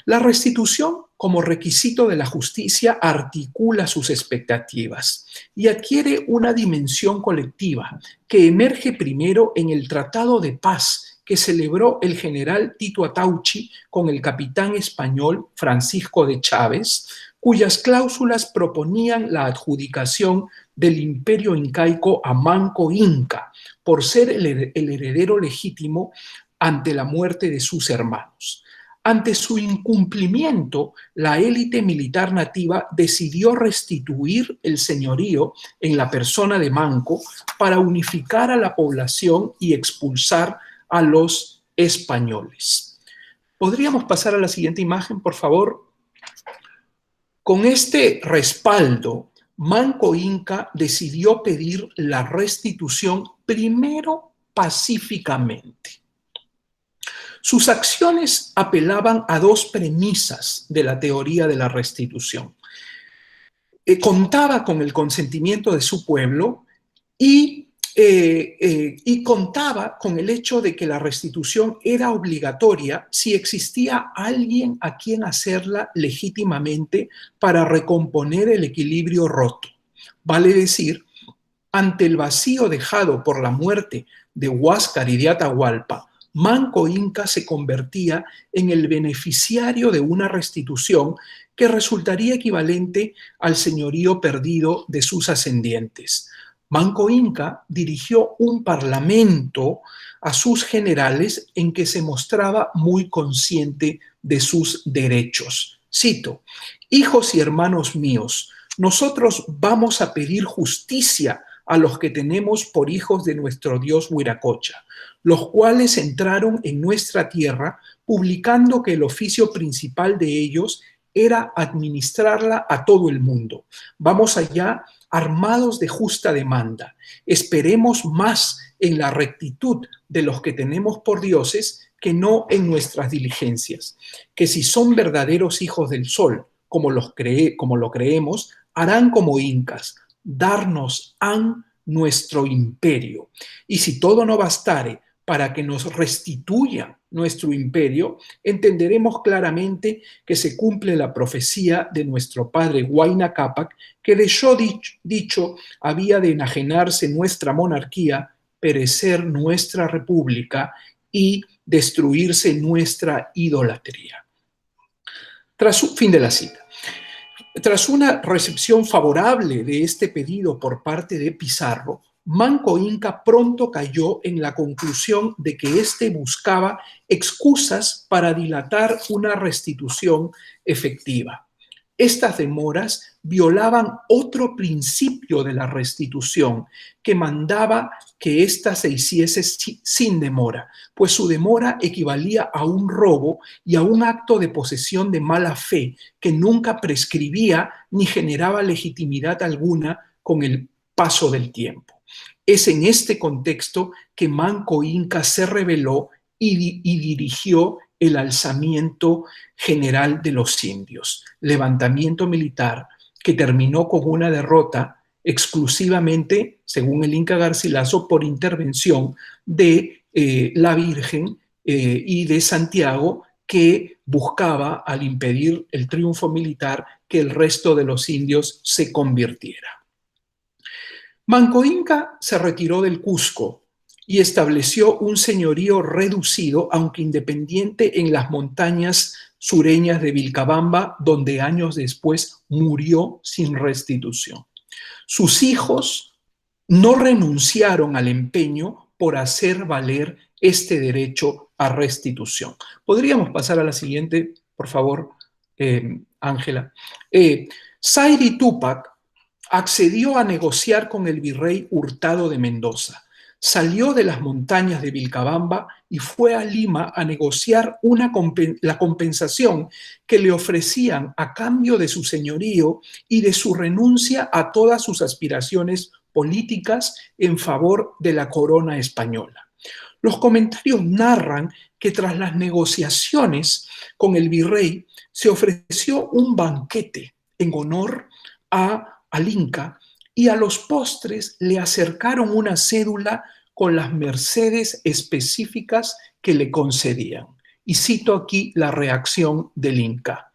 La restitución, como requisito de la justicia, articula sus expectativas y adquiere una dimensión colectiva que emerge primero en el Tratado de Paz que celebró el general Tito Atauchi con el capitán español Francisco de Chávez, cuyas cláusulas proponían la adjudicación del imperio incaico a Manco Inca por ser el heredero legítimo ante la muerte de sus hermanos. Ante su incumplimiento, la élite militar nativa decidió restituir el señorío en la persona de Manco para unificar a la población y expulsar a los españoles. ¿Podríamos pasar a la siguiente imagen, por favor? Con este respaldo, Manco Inca decidió pedir la restitución primero pacíficamente. Sus acciones apelaban a dos premisas de la teoría de la restitución. Contaba con el consentimiento de su pueblo y contaba con el hecho de que la restitución era obligatoria si existía alguien a quien hacerla legítimamente para recomponer el equilibrio roto. Vale decir, ante el vacío dejado por la muerte de Huáscar y de Atahualpa, Manco Inca se convertía en el beneficiario de una restitución que resultaría equivalente al señorío perdido de sus ascendientes. Manco Inca dirigió un parlamento a sus generales en que se mostraba muy consciente de sus derechos. Cito: «Hijos y hermanos míos, nosotros vamos a pedir justicia a los que tenemos por hijos de nuestro Dios Huiracocha, los cuales entraron en nuestra tierra publicando que el oficio principal de ellos era administrarla a todo el mundo. Vamos allá armados de justa demanda. Esperemos más en la rectitud de los que tenemos por dioses que no en nuestras diligencias, que si son verdaderos hijos del sol, como lo creemos, harán como incas, darnos han nuestro imperio. Y si todo no bastare para que nos restituyan nuestro imperio, entenderemos claramente que se cumple la profecía de nuestro padre Huayna Cápac, que dejó dicho había de enajenarse nuestra monarquía, perecer nuestra república y destruirse nuestra idolatría». Fin de la cita. Tras una recepción favorable de este pedido por parte de Pizarro, Manco Inca pronto cayó en la conclusión de que éste buscaba excusas para dilatar una restitución efectiva. Estas demoras violaban otro principio de la restitución que mandaba que ésta se hiciese sin demora, pues su demora equivalía a un robo y a un acto de posesión de mala fe que nunca prescribía ni generaba legitimidad alguna con el paso del tiempo. Es en este contexto que Manco Inca se rebeló y dirigió el alzamiento general de los indios, levantamiento militar que terminó con una derrota exclusivamente, según el Inca Garcilaso, por intervención de la Virgen y de Santiago, que buscaba, al impedir el triunfo militar, que el resto de los indios se convirtiera. Manco Inca se retiró del Cusco y estableció un señorío reducido, aunque independiente, en las montañas sureñas de Vilcabamba, donde años después murió sin restitución. Sus hijos no renunciaron al empeño por hacer valer este derecho a restitución. ¿Podríamos pasar a la siguiente, por favor, Ángela? Zairi Túpac accedió a negociar con el virrey Hurtado de Mendoza. salió de las montañas de Vilcabamba y fue a Lima a negociar la compensación que le ofrecían a cambio de su señorío y de su renuncia a todas sus aspiraciones políticas en favor de la corona española. Los comentarios narran que tras las negociaciones con el virrey se ofreció un banquete en honor al Inca y a los postres le acercaron una cédula con las mercedes específicas que le concedían. Y cito aquí la reacción del Inca.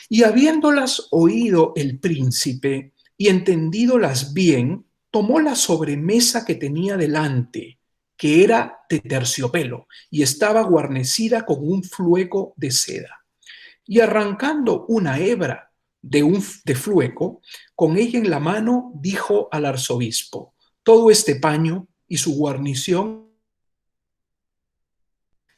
Y habiéndolas oído el príncipe y entendídolas bien, tomó la sobremesa que tenía delante, que era de terciopelo y estaba guarnecida con un flueco de seda. Y arrancando una hebra de flueco, con ella en la mano, dijo al arzobispo: todo este paño y su guarnición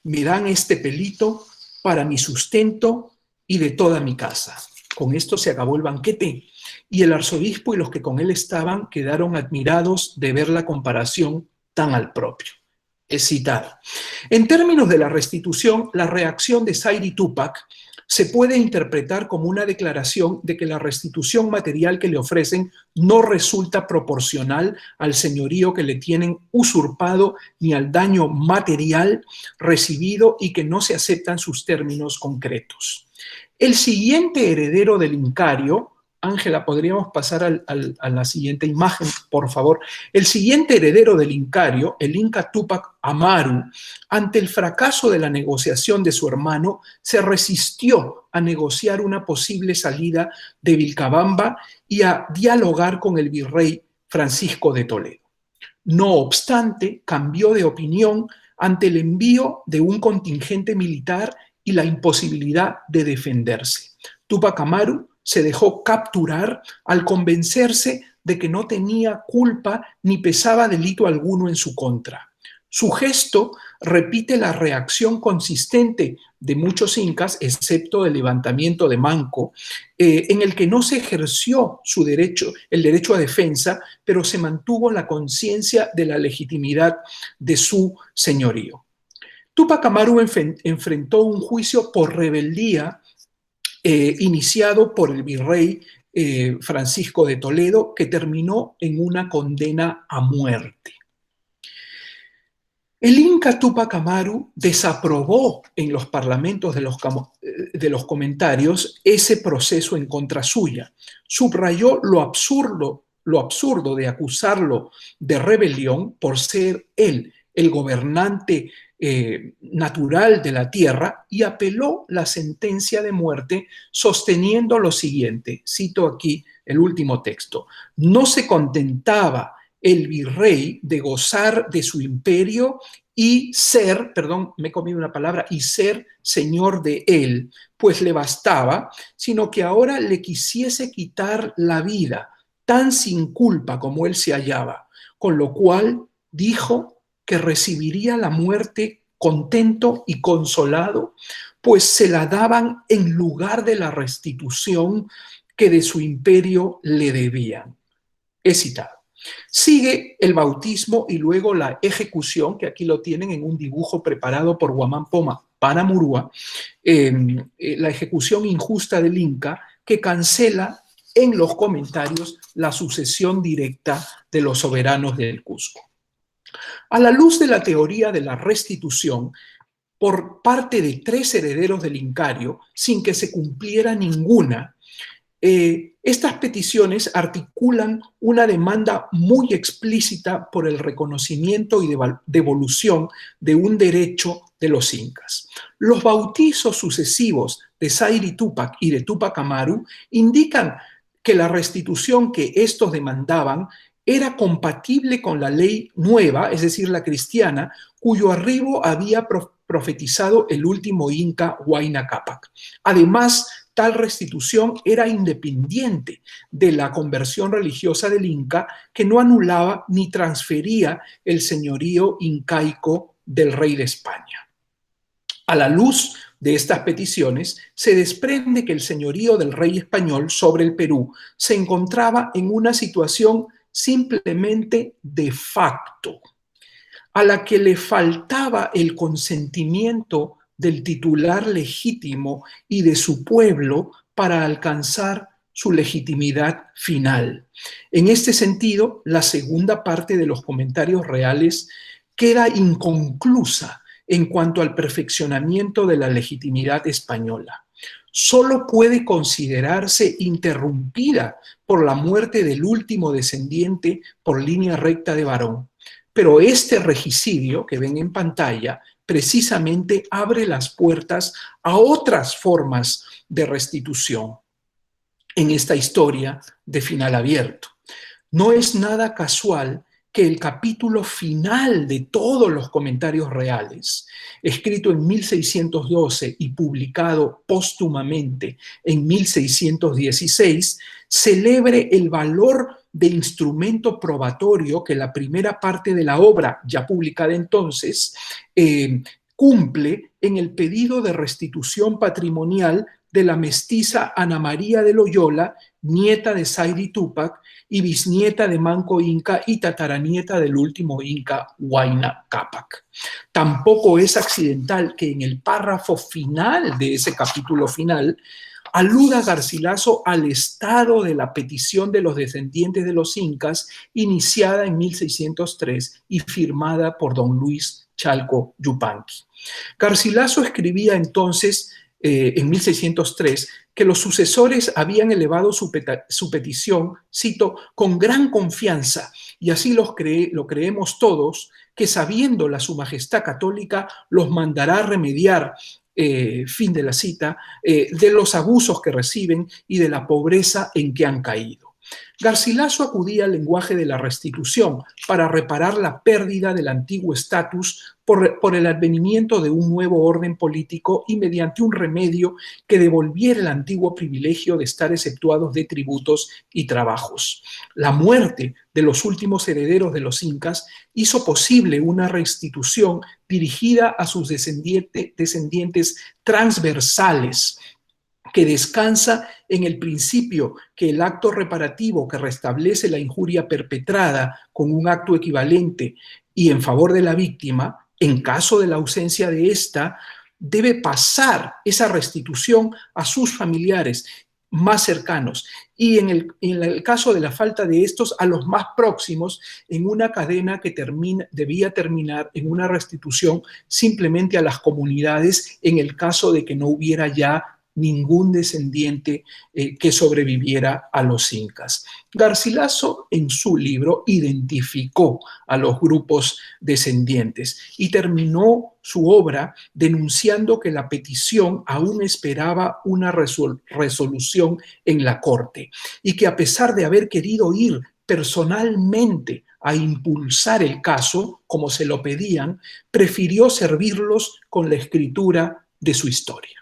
me dan este pelito para mi sustento y de toda mi casa. Con esto se acabó el banquete y el arzobispo y los que con él estaban quedaron admirados de ver la comparación tan al propio. Es citado. En términos de la restitución, la reacción de Zaire Túpac se puede interpretar como una declaración de que la restitución material que le ofrecen no resulta proporcional al señorío que le tienen usurpado ni al daño material recibido y que no se aceptan sus términos concretos. El siguiente heredero del Incario, Ángela, ¿podríamos pasar a la siguiente imagen, por favor? El siguiente heredero del Incario, el Inca Túpac Amaru, ante el fracaso de la negociación de su hermano, se resistió a negociar una posible salida de Vilcabamba y a dialogar con el virrey Francisco de Toledo. No obstante, cambió de opinión ante el envío de un contingente militar y la imposibilidad de defenderse. Túpac Amaru se dejó capturar al convencerse de que no tenía culpa ni pesaba delito alguno en su contra. Su gesto repite la reacción consistente de muchos incas, excepto el levantamiento de Manco, en el que no se ejerció el derecho a defensa, pero se mantuvo la conciencia de la legitimidad de su señorío. Túpac Amaru enfrentó un juicio por rebeldía iniciado por el virrey Francisco de Toledo, que terminó en una condena a muerte. El Inca Túpac Amaru desaprobó en los parlamentos de los comentarios ese proceso en contra suya. Subrayó lo absurdo de acusarlo de rebelión por ser él el gobernante natural de la tierra y apeló la sentencia de muerte sosteniendo lo siguiente, cito aquí el último texto: no se contentaba el virrey de gozar de su imperio y ser, y ser señor de él, pues le bastaba, sino que ahora le quisiese quitar la vida, tan sin culpa como él se hallaba, con lo cual dijo que recibiría la muerte contento y consolado, pues se la daban en lugar de la restitución que de su imperio le debían. He citado. Sigue el bautismo y luego la ejecución, que aquí lo tienen en un dibujo preparado por Guamán Poma para Murúa, la ejecución injusta del Inca, que cancela en los comentarios la sucesión directa de los soberanos del Cusco. A la luz de la teoría de la restitución por parte de 3 herederos del Incario, sin que se cumpliera ninguna, estas peticiones articulan una demanda muy explícita por el reconocimiento y devolución de un derecho de los incas. Los bautizos sucesivos de Zaire Túpac y de Túpac Amaru indican que la restitución que estos demandaban era compatible con la ley nueva, es decir, la cristiana, cuyo arribo había profetizado el último inca Huayna Cápac. Además, tal restitución era independiente de la conversión religiosa del Inca, que no anulaba ni transfería el señorío incaico del rey de España. A la luz de estas peticiones, se desprende que el señorío del rey español sobre el Perú se encontraba en una situación simplemente de facto. a la que le faltaba el consentimiento del titular legítimo y de su pueblo para alcanzar su legitimidad final. En este sentido, la segunda parte de los comentarios reales queda inconclusa en cuanto al perfeccionamiento de la legitimidad española. Solo puede considerarse interrumpida por la muerte del último descendiente por línea recta de varón. Pero este regicidio que ven en pantalla precisamente abre las puertas a otras formas de restitución en esta historia de final abierto. No es nada casual que el capítulo final de todos los comentarios reales, escrito en 1612 y publicado póstumamente en 1616, celebre el valor de instrumento probatorio que la primera parte de la obra, ya publicada entonces, cumple en el pedido de restitución patrimonial de la mestiza Ana María de Loyola, nieta de Sayri Túpac y bisnieta de Manco Inca y tataranieta del último Inca, Huayna Cápac. Tampoco es accidental que en el párrafo final de ese capítulo final aluda Garcilaso al estado de la petición de los descendientes de los incas iniciada en 1603 y firmada por don Luis Chalco Yupanqui. Garcilaso escribía entonces en 1603 que los sucesores habían elevado su petición, cito, con gran confianza, y así lo creemos todos, que sabiendo la su majestad católica los mandará remediar, fin de la cita, de los abusos que reciben y de la pobreza en que han caído. Garcilaso acudía al lenguaje de la restitución para reparar la pérdida del antiguo estatus por el advenimiento de un nuevo orden político y mediante un remedio que devolviera el antiguo privilegio de estar exceptuados de tributos y trabajos. La muerte de los últimos herederos de los incas hizo posible una restitución dirigida a sus descendientes transversales, que descansa en el principio que el acto reparativo que restablece la injuria perpetrada con un acto equivalente y en favor de la víctima, en caso de la ausencia de ésta, debe pasar esa restitución a sus familiares más cercanos y en el caso de la falta de estos, a los más próximos, en una cadena que debía terminar en una restitución simplemente a las comunidades en el caso de que no hubiera ya ningún descendiente que sobreviviera a los incas. Garcilaso en su libro identificó a los grupos descendientes y terminó su obra denunciando que la petición aún esperaba una resolución en la corte y que a pesar de haber querido ir personalmente a impulsar el caso, como se lo pedían, prefirió servirlos con la escritura de su historia.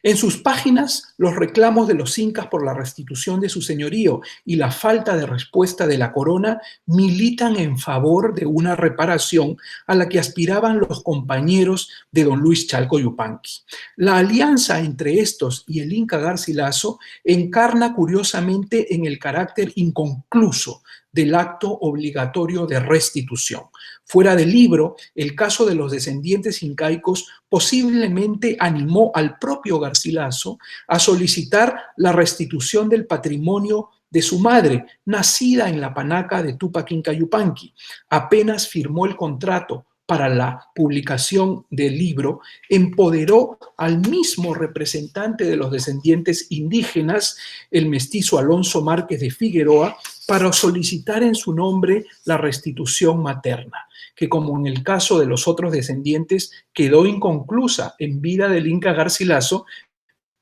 En sus páginas, los reclamos de los incas por la restitución de su señorío y la falta de respuesta de la corona militan en favor de una reparación a la que aspiraban los compañeros de don Luis Chalco Yupanqui. La alianza entre estos y el inca Garcilaso encarna curiosamente en el carácter inconcluso del acto obligatorio de restitución. Fuera del libro, el caso de los descendientes incaicos posiblemente animó al propio Garcilaso a solicitar la restitución del patrimonio de su madre, nacida en la panaca de Túpac Inca Yupanqui. Apenas firmó el contrato para la publicación del libro, empoderó al mismo representante de los descendientes indígenas, el mestizo Alonso Márquez de Figueroa, para solicitar en su nombre la restitución materna, que como en el caso de los otros descendientes quedó inconclusa en vida del Inca Garcilaso,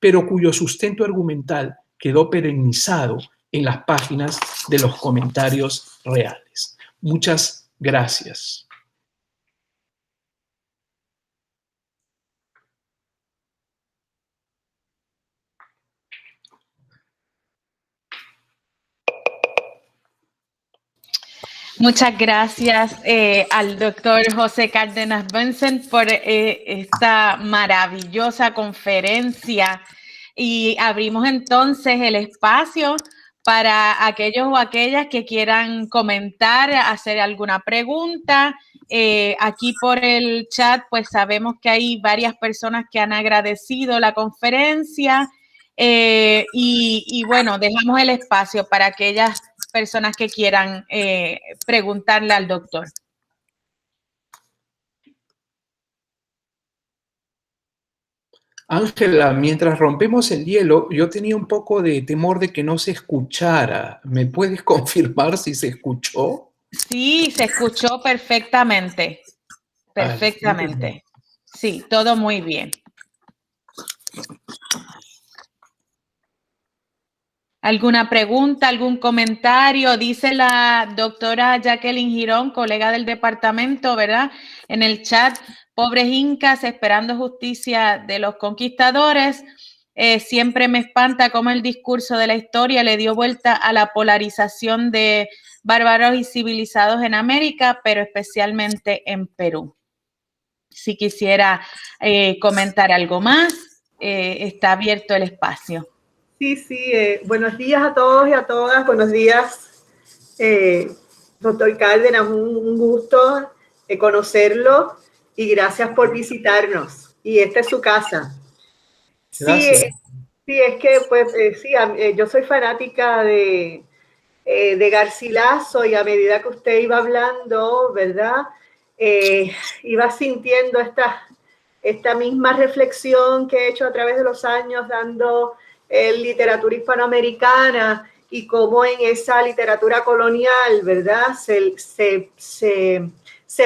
pero cuyo sustento argumental quedó perennizado en las páginas de los comentarios reales. Muchas gracias. Muchas gracias al doctor José Cárdenas Benson por esta maravillosa conferencia y abrimos entonces el espacio para aquellos o aquellas que quieran comentar, hacer alguna pregunta. Aquí por el chat, pues sabemos que hay varias personas que han agradecido la conferencia y bueno, dejamos el espacio para aquellas personas que quieran preguntarle al doctor. Ángela, mientras rompemos el hielo, yo tenía un poco de temor de que no se escuchara. ¿Me puedes confirmar si se escuchó? Sí, se escuchó perfectamente. Perfectamente. Sí, todo muy bien. ¿Alguna pregunta, algún comentario? Dice la doctora Jacqueline Girón, colega del departamento, ¿verdad? En el chat, pobres incas esperando justicia de los conquistadores. Siempre me espanta cómo el discurso de la historia le dio vuelta a la polarización de bárbaros y civilizados en América, pero especialmente en Perú. Si quisiera comentar algo más, está abierto el espacio. Sí, buenos días a todos y a todas. Buenos días, doctor Cárdenas. Un gusto conocerlo y gracias por visitarnos. Y esta es su casa. Gracias. Sí, es que pues yo soy fanática de Garcilaso y a medida que usted iba hablando, ¿verdad? Iba sintiendo esta misma reflexión que he hecho a través de los años dando literatura hispanoamericana y cómo en esa literatura colonial, ¿verdad? Se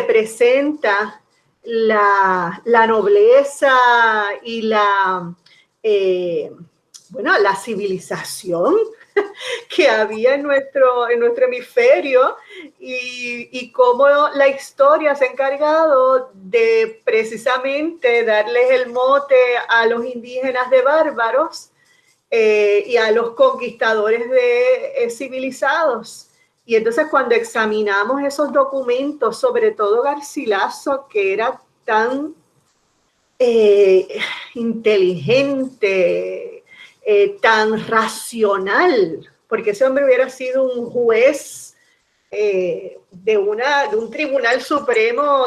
presenta la nobleza y la civilización que había en nuestro hemisferio y cómo la historia se ha encargado de precisamente darles el mote a los indígenas de bárbaros y a los conquistadores civilizados. Y entonces cuando examinamos esos documentos, sobre todo Garcilaso, que era tan inteligente, tan racional, porque ese hombre hubiera sido un juez de un tribunal supremo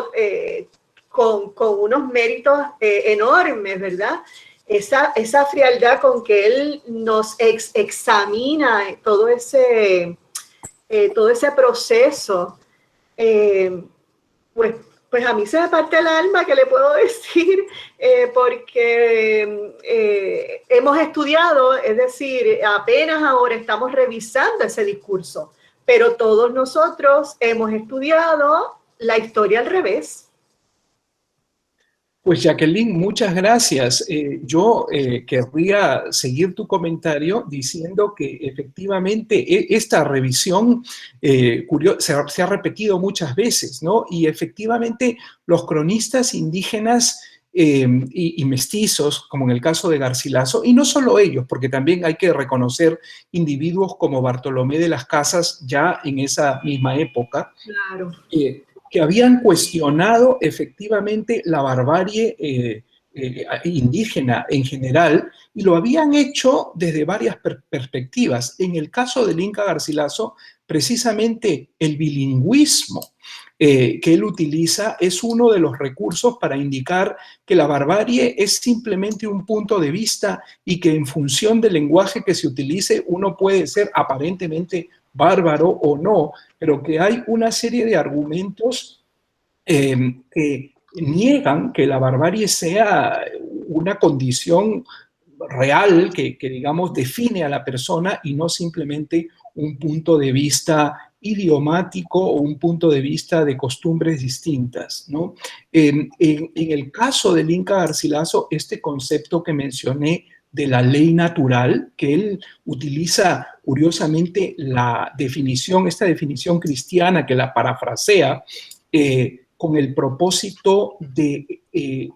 con unos méritos enormes, ¿verdad? Esa frialdad con que él nos examina todo ese proceso, pues a mí se me parte el alma, que le puedo decir, porque hemos estudiado, es decir, apenas ahora estamos revisando ese discurso, pero todos nosotros hemos estudiado la historia al revés. Pues Jacqueline, muchas gracias. Yo querría seguir tu comentario diciendo que efectivamente esta revisión se ha repetido muchas veces, ¿no? Y efectivamente los cronistas indígenas y mestizos, como en el caso de Garcilaso, y no solo ellos, porque también hay que reconocer individuos como Bartolomé de las Casas ya en esa misma época. Claro. Que habían cuestionado efectivamente la barbarie indígena en general y lo habían hecho desde varias perspectivas. En el caso del Inca Garcilaso, precisamente el bilingüismo que él utiliza es uno de los recursos para indicar que la barbarie es simplemente un punto de vista y que en función del lenguaje que se utilice uno puede ser aparentemente bárbaro o no, pero que hay una serie de argumentos que niegan que la barbarie sea una condición real que, digamos, define a la persona y no simplemente un punto de vista idiomático o un punto de vista de costumbres distintas, ¿no? En el caso del Inca Garcilaso, este concepto que mencioné de la ley natural, que él utiliza curiosamente esta definición cristiana que la parafrasea, con el propósito de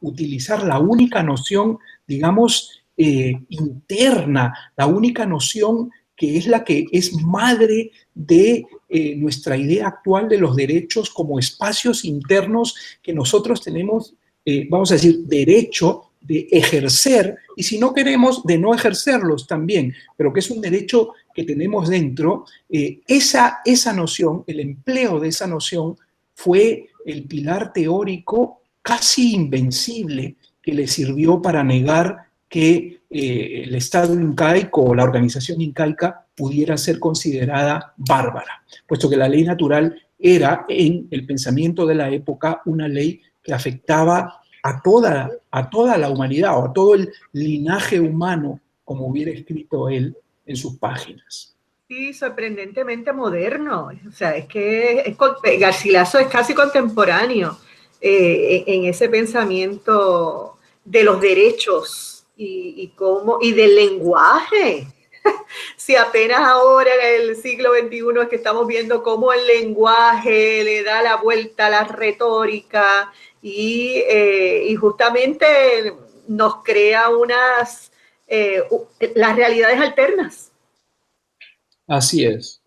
utilizar la única noción, digamos, interna, la única noción que es la que es madre de nuestra idea actual de los derechos como espacios internos que nosotros tenemos, vamos a decir, derecho de ejercer, y si no queremos, de no ejercerlos también, pero que es un derecho que tenemos dentro. Esa noción, el empleo de esa noción, fue el pilar teórico casi invencible que le sirvió para negar que el Estado incaico o la organización incaica pudiera ser considerada bárbara, puesto que la ley natural era, en el pensamiento de la época, una ley que afectaba a toda la humanidad o a todo el linaje humano, como hubiera escrito él en sus páginas. Sí, sorprendentemente moderno. O sea, es que Garcilaso es casi contemporáneo en ese pensamiento de los derechos y del lenguaje. Si apenas ahora en el siglo XXI es que estamos viendo cómo el lenguaje le da la vuelta a la retórica y justamente nos crea las realidades alternas. Así es.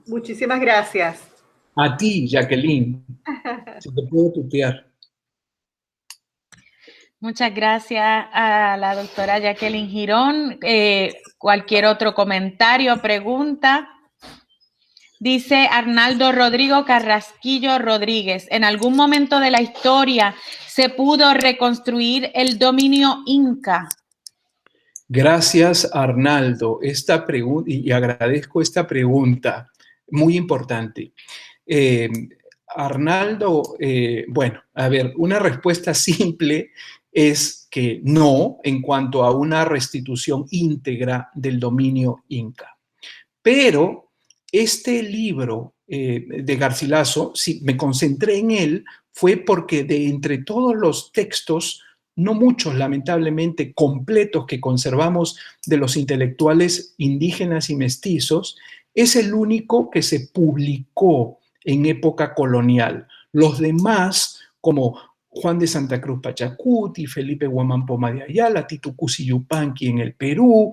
Muchísimas gracias. A ti, Jacqueline. Si te puedo tutear. Muchas gracias a la doctora Jacqueline Girón. Cualquier otro comentario, pregunta. Dice Arnaldo Rodrigo Carrasquillo Rodríguez, ¿en algún momento de la historia se pudo reconstruir el dominio inca? Gracias, Arnaldo. Esta pregunta, y agradezco esta pregunta, muy importante. Arnaldo, bueno, a ver, una respuesta simple es que no, en cuanto a una restitución íntegra del dominio inca. Pero este libro de Garcilaso, si me concentré en él, fue porque de entre todos los textos, no muchos lamentablemente completos que conservamos de los intelectuales indígenas y mestizos, es el único que se publicó en época colonial. Los demás, como Juan de Santa Cruz Pachacuti, Felipe Guamán Poma de Ayala, Titucusi Yupanqui en el Perú,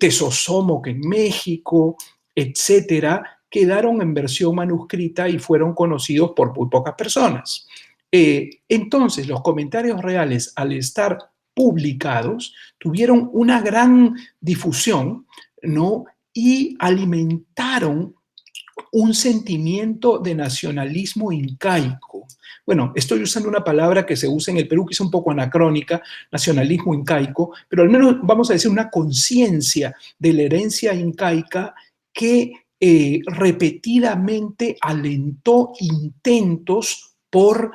Tesosomoc en México, etcétera, quedaron en versión manuscrita y fueron conocidos por muy pocas personas. Entonces, los comentarios reales, al estar publicados, tuvieron una gran difusión, ¿no? Y alimentaron un sentimiento de nacionalismo incaico. Bueno, estoy usando una palabra que se usa en el Perú que es un poco anacrónica, nacionalismo incaico, pero al menos vamos a decir una conciencia de la herencia incaica que repetidamente alentó intentos por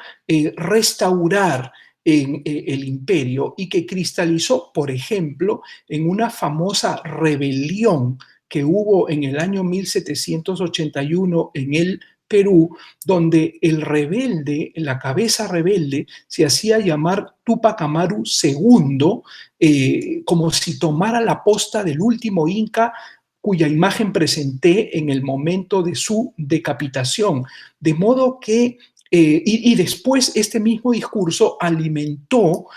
restaurar el imperio y que cristalizó, por ejemplo, en una famosa rebelión que hubo en el año 1781 en el Perú, donde el rebelde, la cabeza rebelde, se hacía llamar Tupac Amaru II, como si tomara la posta del último inca cuya imagen presenté en el momento de su decapitación. De modo que, y después este mismo discurso alimentó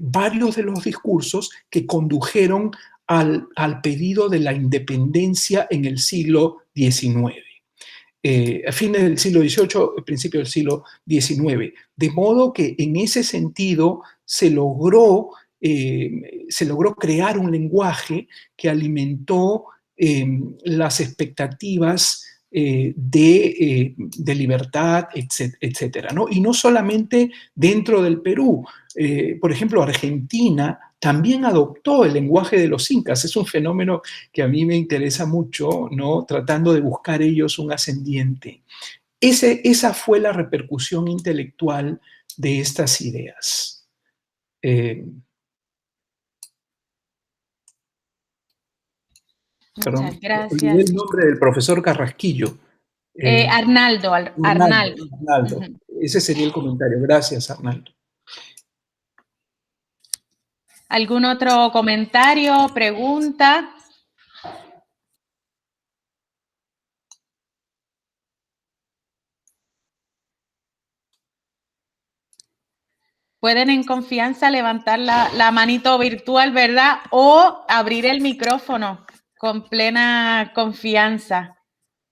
varios de los discursos que condujeron al pedido de la independencia en el siglo XIX. A fines del siglo XVIII, principio del siglo XIX. De modo que en ese sentido se logró crear un lenguaje que alimentó las expectativas de libertad, etcétera, ¿no? Y no solamente dentro del Perú. Por ejemplo, Argentina también adoptó el lenguaje de los incas. Es un fenómeno que a mí me interesa mucho, ¿no? Tratando de buscar ellos un ascendiente. Esa fue la repercusión intelectual de estas ideas. Muchas gracias. Olvidé el nombre del profesor Carrasquillo. Arnaldo. Arnaldo. Ese sería el comentario. Gracias, Arnaldo. ¿Algún otro comentario, pregunta? Pueden en confianza levantar la manito virtual, ¿verdad? O abrir el micrófono con plena confianza.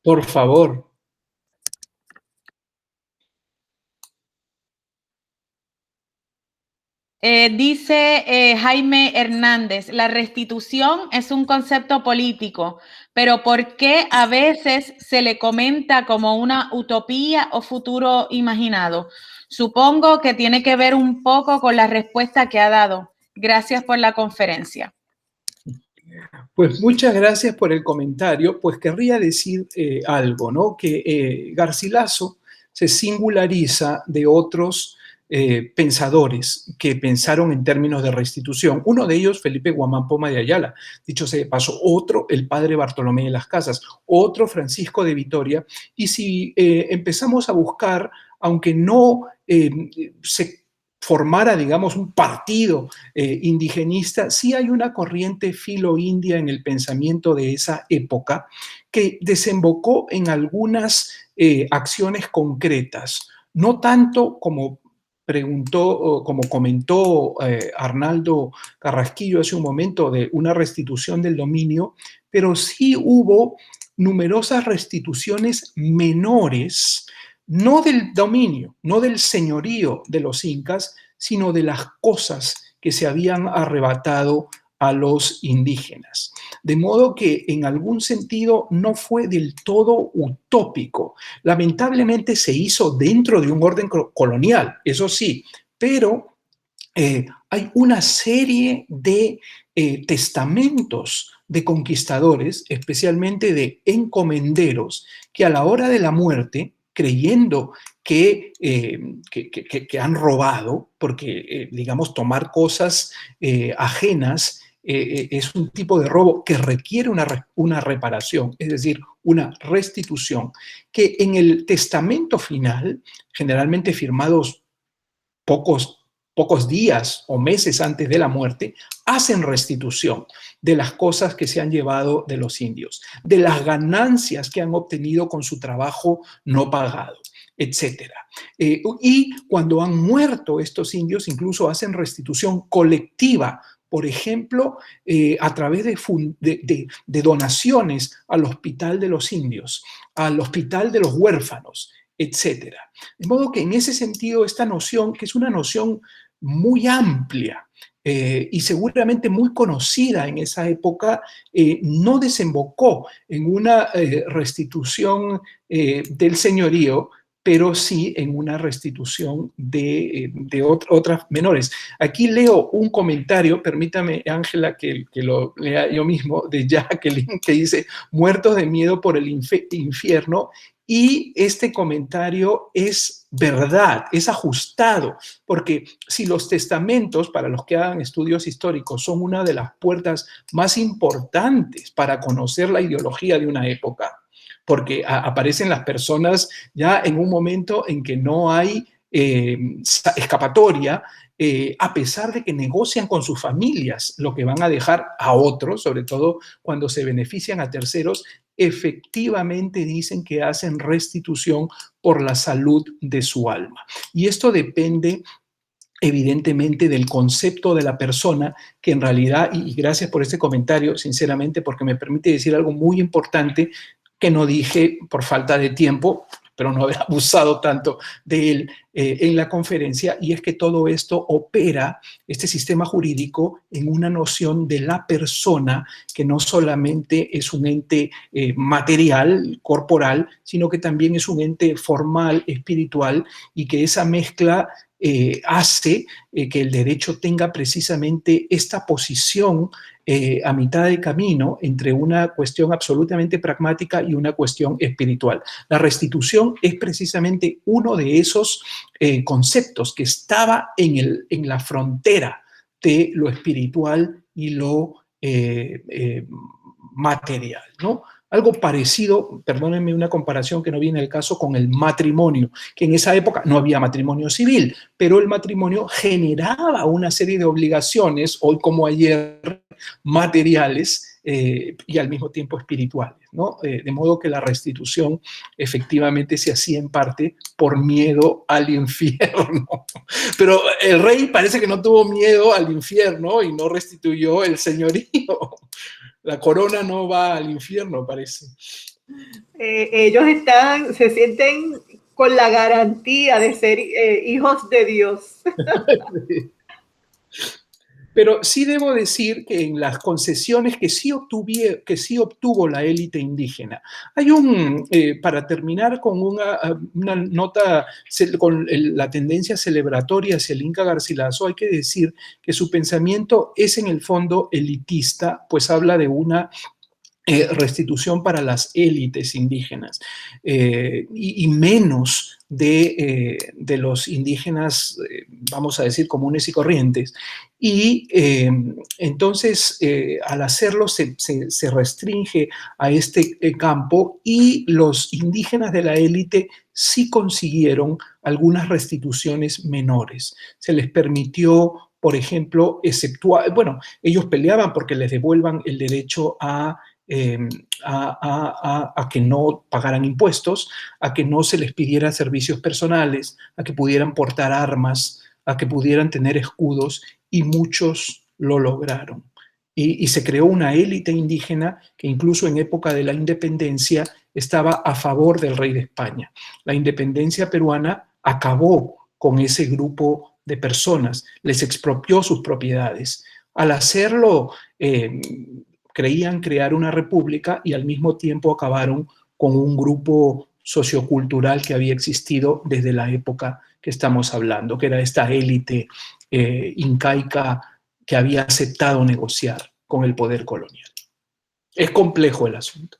Por favor. Dice Jaime Hernández, la restitución es un concepto político, pero ¿por qué a veces se le comenta como una utopía o futuro imaginado? Supongo que tiene que ver un poco con la respuesta que ha dado. Gracias por la conferencia. Pues muchas gracias por el comentario. Pues querría decir algo, ¿no? Que Garcilaso se singulariza de otros pensadores que pensaron en términos de restitución. Uno de ellos, Felipe Guamán Poma de Ayala, dicho sea de paso, otro, el padre Bartolomé de las Casas, otro, Francisco de Vitoria. Y si empezamos a buscar, aunque no se formara, digamos, un partido indigenista, sí hay una corriente filo-india en el pensamiento de esa época que desembocó en algunas acciones concretas, no tanto como preguntó, como comentó Arnaldo Carrasquillo hace un momento, de una restitución del dominio, pero sí hubo numerosas restituciones menores, no del dominio, no del señorío de los incas, sino de las cosas que se habían arrebatado a los indígenas. De modo que en algún sentido no fue del todo utópico. Lamentablemente se hizo dentro de un orden colonial, eso sí, pero hay una serie de testamentos de conquistadores, especialmente de encomenderos, que a la hora de la muerte, creyendo que han robado, porque, digamos, tomar cosas ajenas es un tipo de robo que requiere una reparación, es decir, una restitución, que en el testamento final, generalmente firmados pocos días o meses antes de la muerte, hacen restitución de las cosas que se han llevado de los indios, de las ganancias que han obtenido con su trabajo no pagado, etc. Y cuando han muerto estos indios, incluso hacen restitución colectiva, por ejemplo, a través de donaciones al Hospital de los Indios, al Hospital de los Huérfanos, etcétera. De modo que en ese sentido esta noción, que es una noción muy amplia y seguramente muy conocida en esa época, no desembocó en una restitución del señorío, pero sí en una restitución de otras menores. Aquí leo un comentario, permítame, Ángela, que lo lea yo mismo, de Jacqueline, que dice, muertos de miedo por el infierno. Y este comentario es verdad, es ajustado, porque si los testamentos, para los que hagan estudios históricos, son una de las puertas más importantes para conocer la ideología de una época, porque aparecen las personas ya en un momento en que no hay escapatoria, a pesar de que negocian con sus familias lo que van a dejar a otros, sobre todo cuando se benefician a terceros, efectivamente dicen que hacen restitución por la salud de su alma. Y esto depende evidentemente del concepto de la persona, que en realidad, y gracias por este comentario, sinceramente, porque me permite decir algo muy importante que no dije por falta de tiempo, pero no haber abusado tanto de él en la conferencia, y es que todo esto opera, este sistema jurídico, en una noción de la persona que no solamente es un ente material, corporal, sino que también es un ente formal, espiritual, y que esa mezcla hace que el derecho tenga precisamente esta posición a mitad de camino entre una cuestión absolutamente pragmática y una cuestión espiritual. La restitución es precisamente uno de esos conceptos que estaba en la frontera de lo espiritual y lo material, ¿no? Algo parecido, perdónenme una comparación que no viene al caso, con el matrimonio, que en esa época no había matrimonio civil, pero el matrimonio generaba una serie de obligaciones, hoy como ayer, materiales y al mismo tiempo espirituales, ¿no? De modo que la restitución efectivamente se hacía en parte por miedo al infierno. Pero el rey parece que no tuvo miedo al infierno y no restituyó el señorío. La corona no va al infierno, parece. Ellos se sienten con la garantía de ser hijos de Dios. Pero sí debo decir que en las concesiones que sí obtuvo la élite indígena, hay para terminar con una nota, con la tendencia celebratoria hacia el Inca Garcilaso, hay que decir que su pensamiento es en el fondo elitista, pues habla de una restitución para las élites indígenas y menos de los indígenas, vamos a decir, comunes y corrientes. Y entonces, al hacerlo, se restringe a este campo y los indígenas de la élite sí consiguieron algunas restituciones menores. Se les permitió, por ejemplo, exceptuar, bueno, ellos peleaban porque les devuelvan el derecho a que no pagaran impuestos, a que no se les pidiera servicios personales, a que pudieran portar armas, a que pudieran tener escudos, y muchos lo lograron. Y se creó una élite indígena que incluso en época de la independencia estaba a favor del rey de España. La independencia peruana acabó con ese grupo de personas, les expropió sus propiedades. Al hacerlo, creían crear una república y al mismo tiempo acabaron con un grupo sociocultural que había existido desde la época que estamos hablando, que era esta élite incaica que había aceptado negociar con el poder colonial. Es complejo el asunto.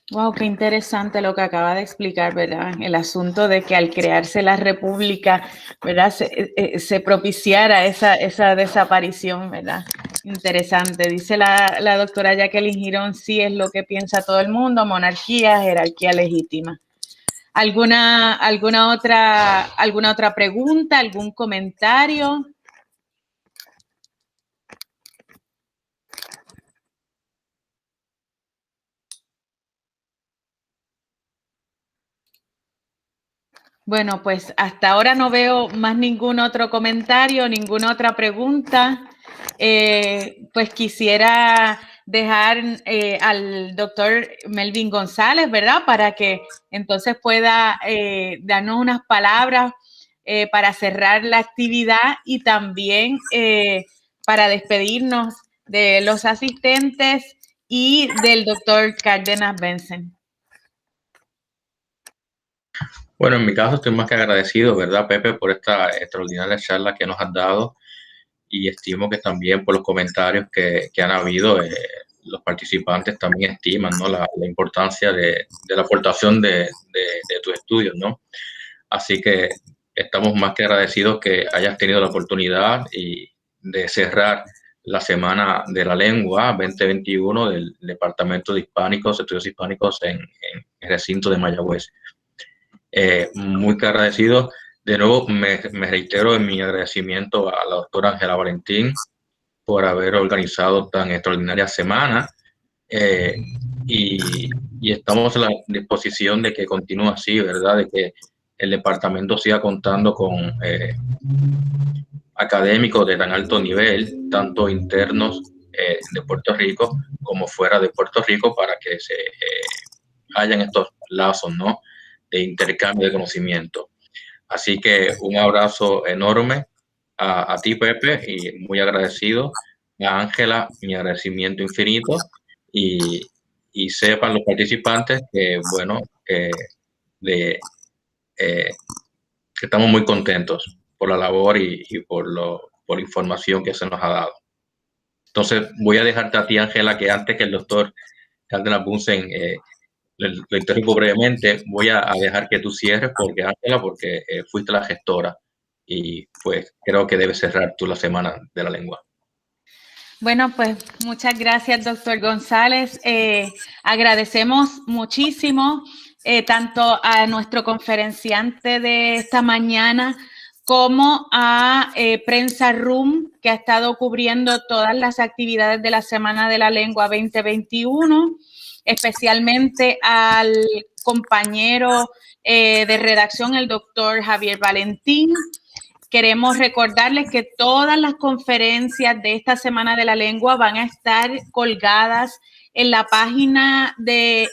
Wow, qué interesante lo que acaba de explicar, ¿verdad? El asunto de que al crearse la república, ¿verdad? Se propiciara esa desaparición, ¿verdad? Interesante. Dice la doctora Jacqueline Girón, sí es lo que piensa todo el mundo, monarquía, jerarquía legítima. ¿Alguna otra pregunta, algún comentario? Bueno, pues hasta ahora no veo más ningún otro comentario, ninguna otra pregunta. Pues quisiera dejar al doctor Melvin González, ¿verdad? Para que entonces pueda darnos unas palabras para cerrar la actividad y también para despedirnos de los asistentes y del doctor Cárdenas Benson. Bueno, en mi caso estoy más que agradecido, ¿verdad, Pepe, por esta extraordinaria charla que nos has dado, y estimo que también por los comentarios que han habido, los participantes también estiman, ¿no?, la importancia de la aportación de tus estudios, ¿no? Así que estamos más que agradecidos que hayas tenido la oportunidad de cerrar la Semana de la Lengua 2021 del Departamento de Estudios Hispánicos en el recinto de Mayagüez. Muy agradecido. De nuevo, me reitero en mi agradecimiento a la doctora Ángela Valentín por haber organizado tan extraordinaria semana, y estamos a la disposición de que continúe así, ¿verdad? De que el departamento siga contando con académicos de tan alto nivel, tanto internos de Puerto Rico como fuera de Puerto Rico, para que se hayan estos lazos, ¿no?, de intercambio de conocimiento. Así que un abrazo enorme a ti, Pepe, y muy agradecido. A Ángela, mi agradecimiento infinito, y sepan los participantes que, bueno, que estamos muy contentos por la labor y por la información que se nos ha dado. Entonces, voy a dejarte a ti, Ángela, que antes que el doctor Cárdenas Bunsen lo interrumpo brevemente, voy a dejar que tú cierres, porque Ángela, porque fuiste la gestora, y pues creo que debes cerrar tú la Semana de la Lengua. Bueno, pues muchas gracias, doctor González. Agradecemos muchísimo tanto a nuestro conferenciante de esta mañana como a Prensa Room, que ha estado cubriendo todas las actividades de la Semana de la Lengua 2021, especialmente al compañero de redacción, el doctor Javier Valentín. Queremos recordarles que todas las conferencias de esta Semana de la Lengua van a estar colgadas en la página de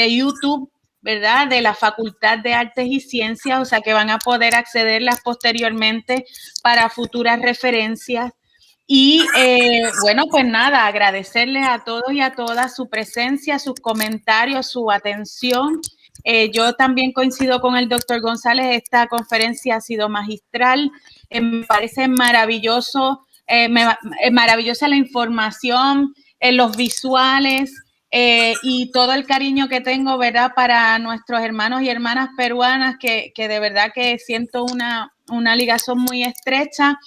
YouTube, ¿verdad? De la Facultad de Artes y Ciencias, o sea que van a poder accederlas posteriormente para futuras referencias. Y bueno, pues nada, agradecerles a todos y a todas su presencia, sus comentarios, su atención. Yo también coincido con el doctor González, esta conferencia ha sido magistral, me parece maravillosa la información, los visuales y todo el cariño que tengo, ¿verdad?, para nuestros hermanos y hermanas peruanas, que de verdad que siento una ligación muy estrecha.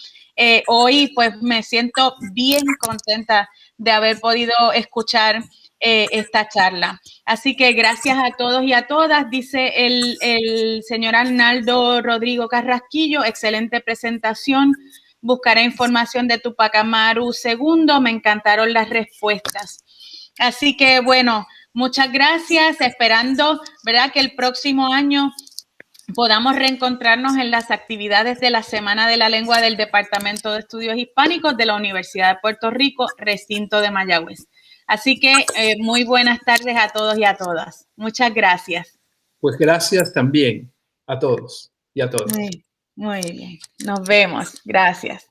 Hoy pues me siento bien contenta de haber podido escuchar esta charla. Así que gracias a todos y a todas, dice el señor Arnaldo Rodrigo Carrasquillo, excelente presentación, buscaré información de Tupac Amaru II, me encantaron las respuestas. Así que bueno, muchas gracias, esperando, ¿verdad?, que el próximo año podamos reencontrarnos en las actividades de la Semana de la Lengua del Departamento de Estudios Hispánicos de la Universidad de Puerto Rico, recinto de Mayagüez. Así que muy buenas tardes a todos y a todas. Muchas gracias. Pues gracias también a todos y a todas. Muy bien. Nos vemos. Gracias.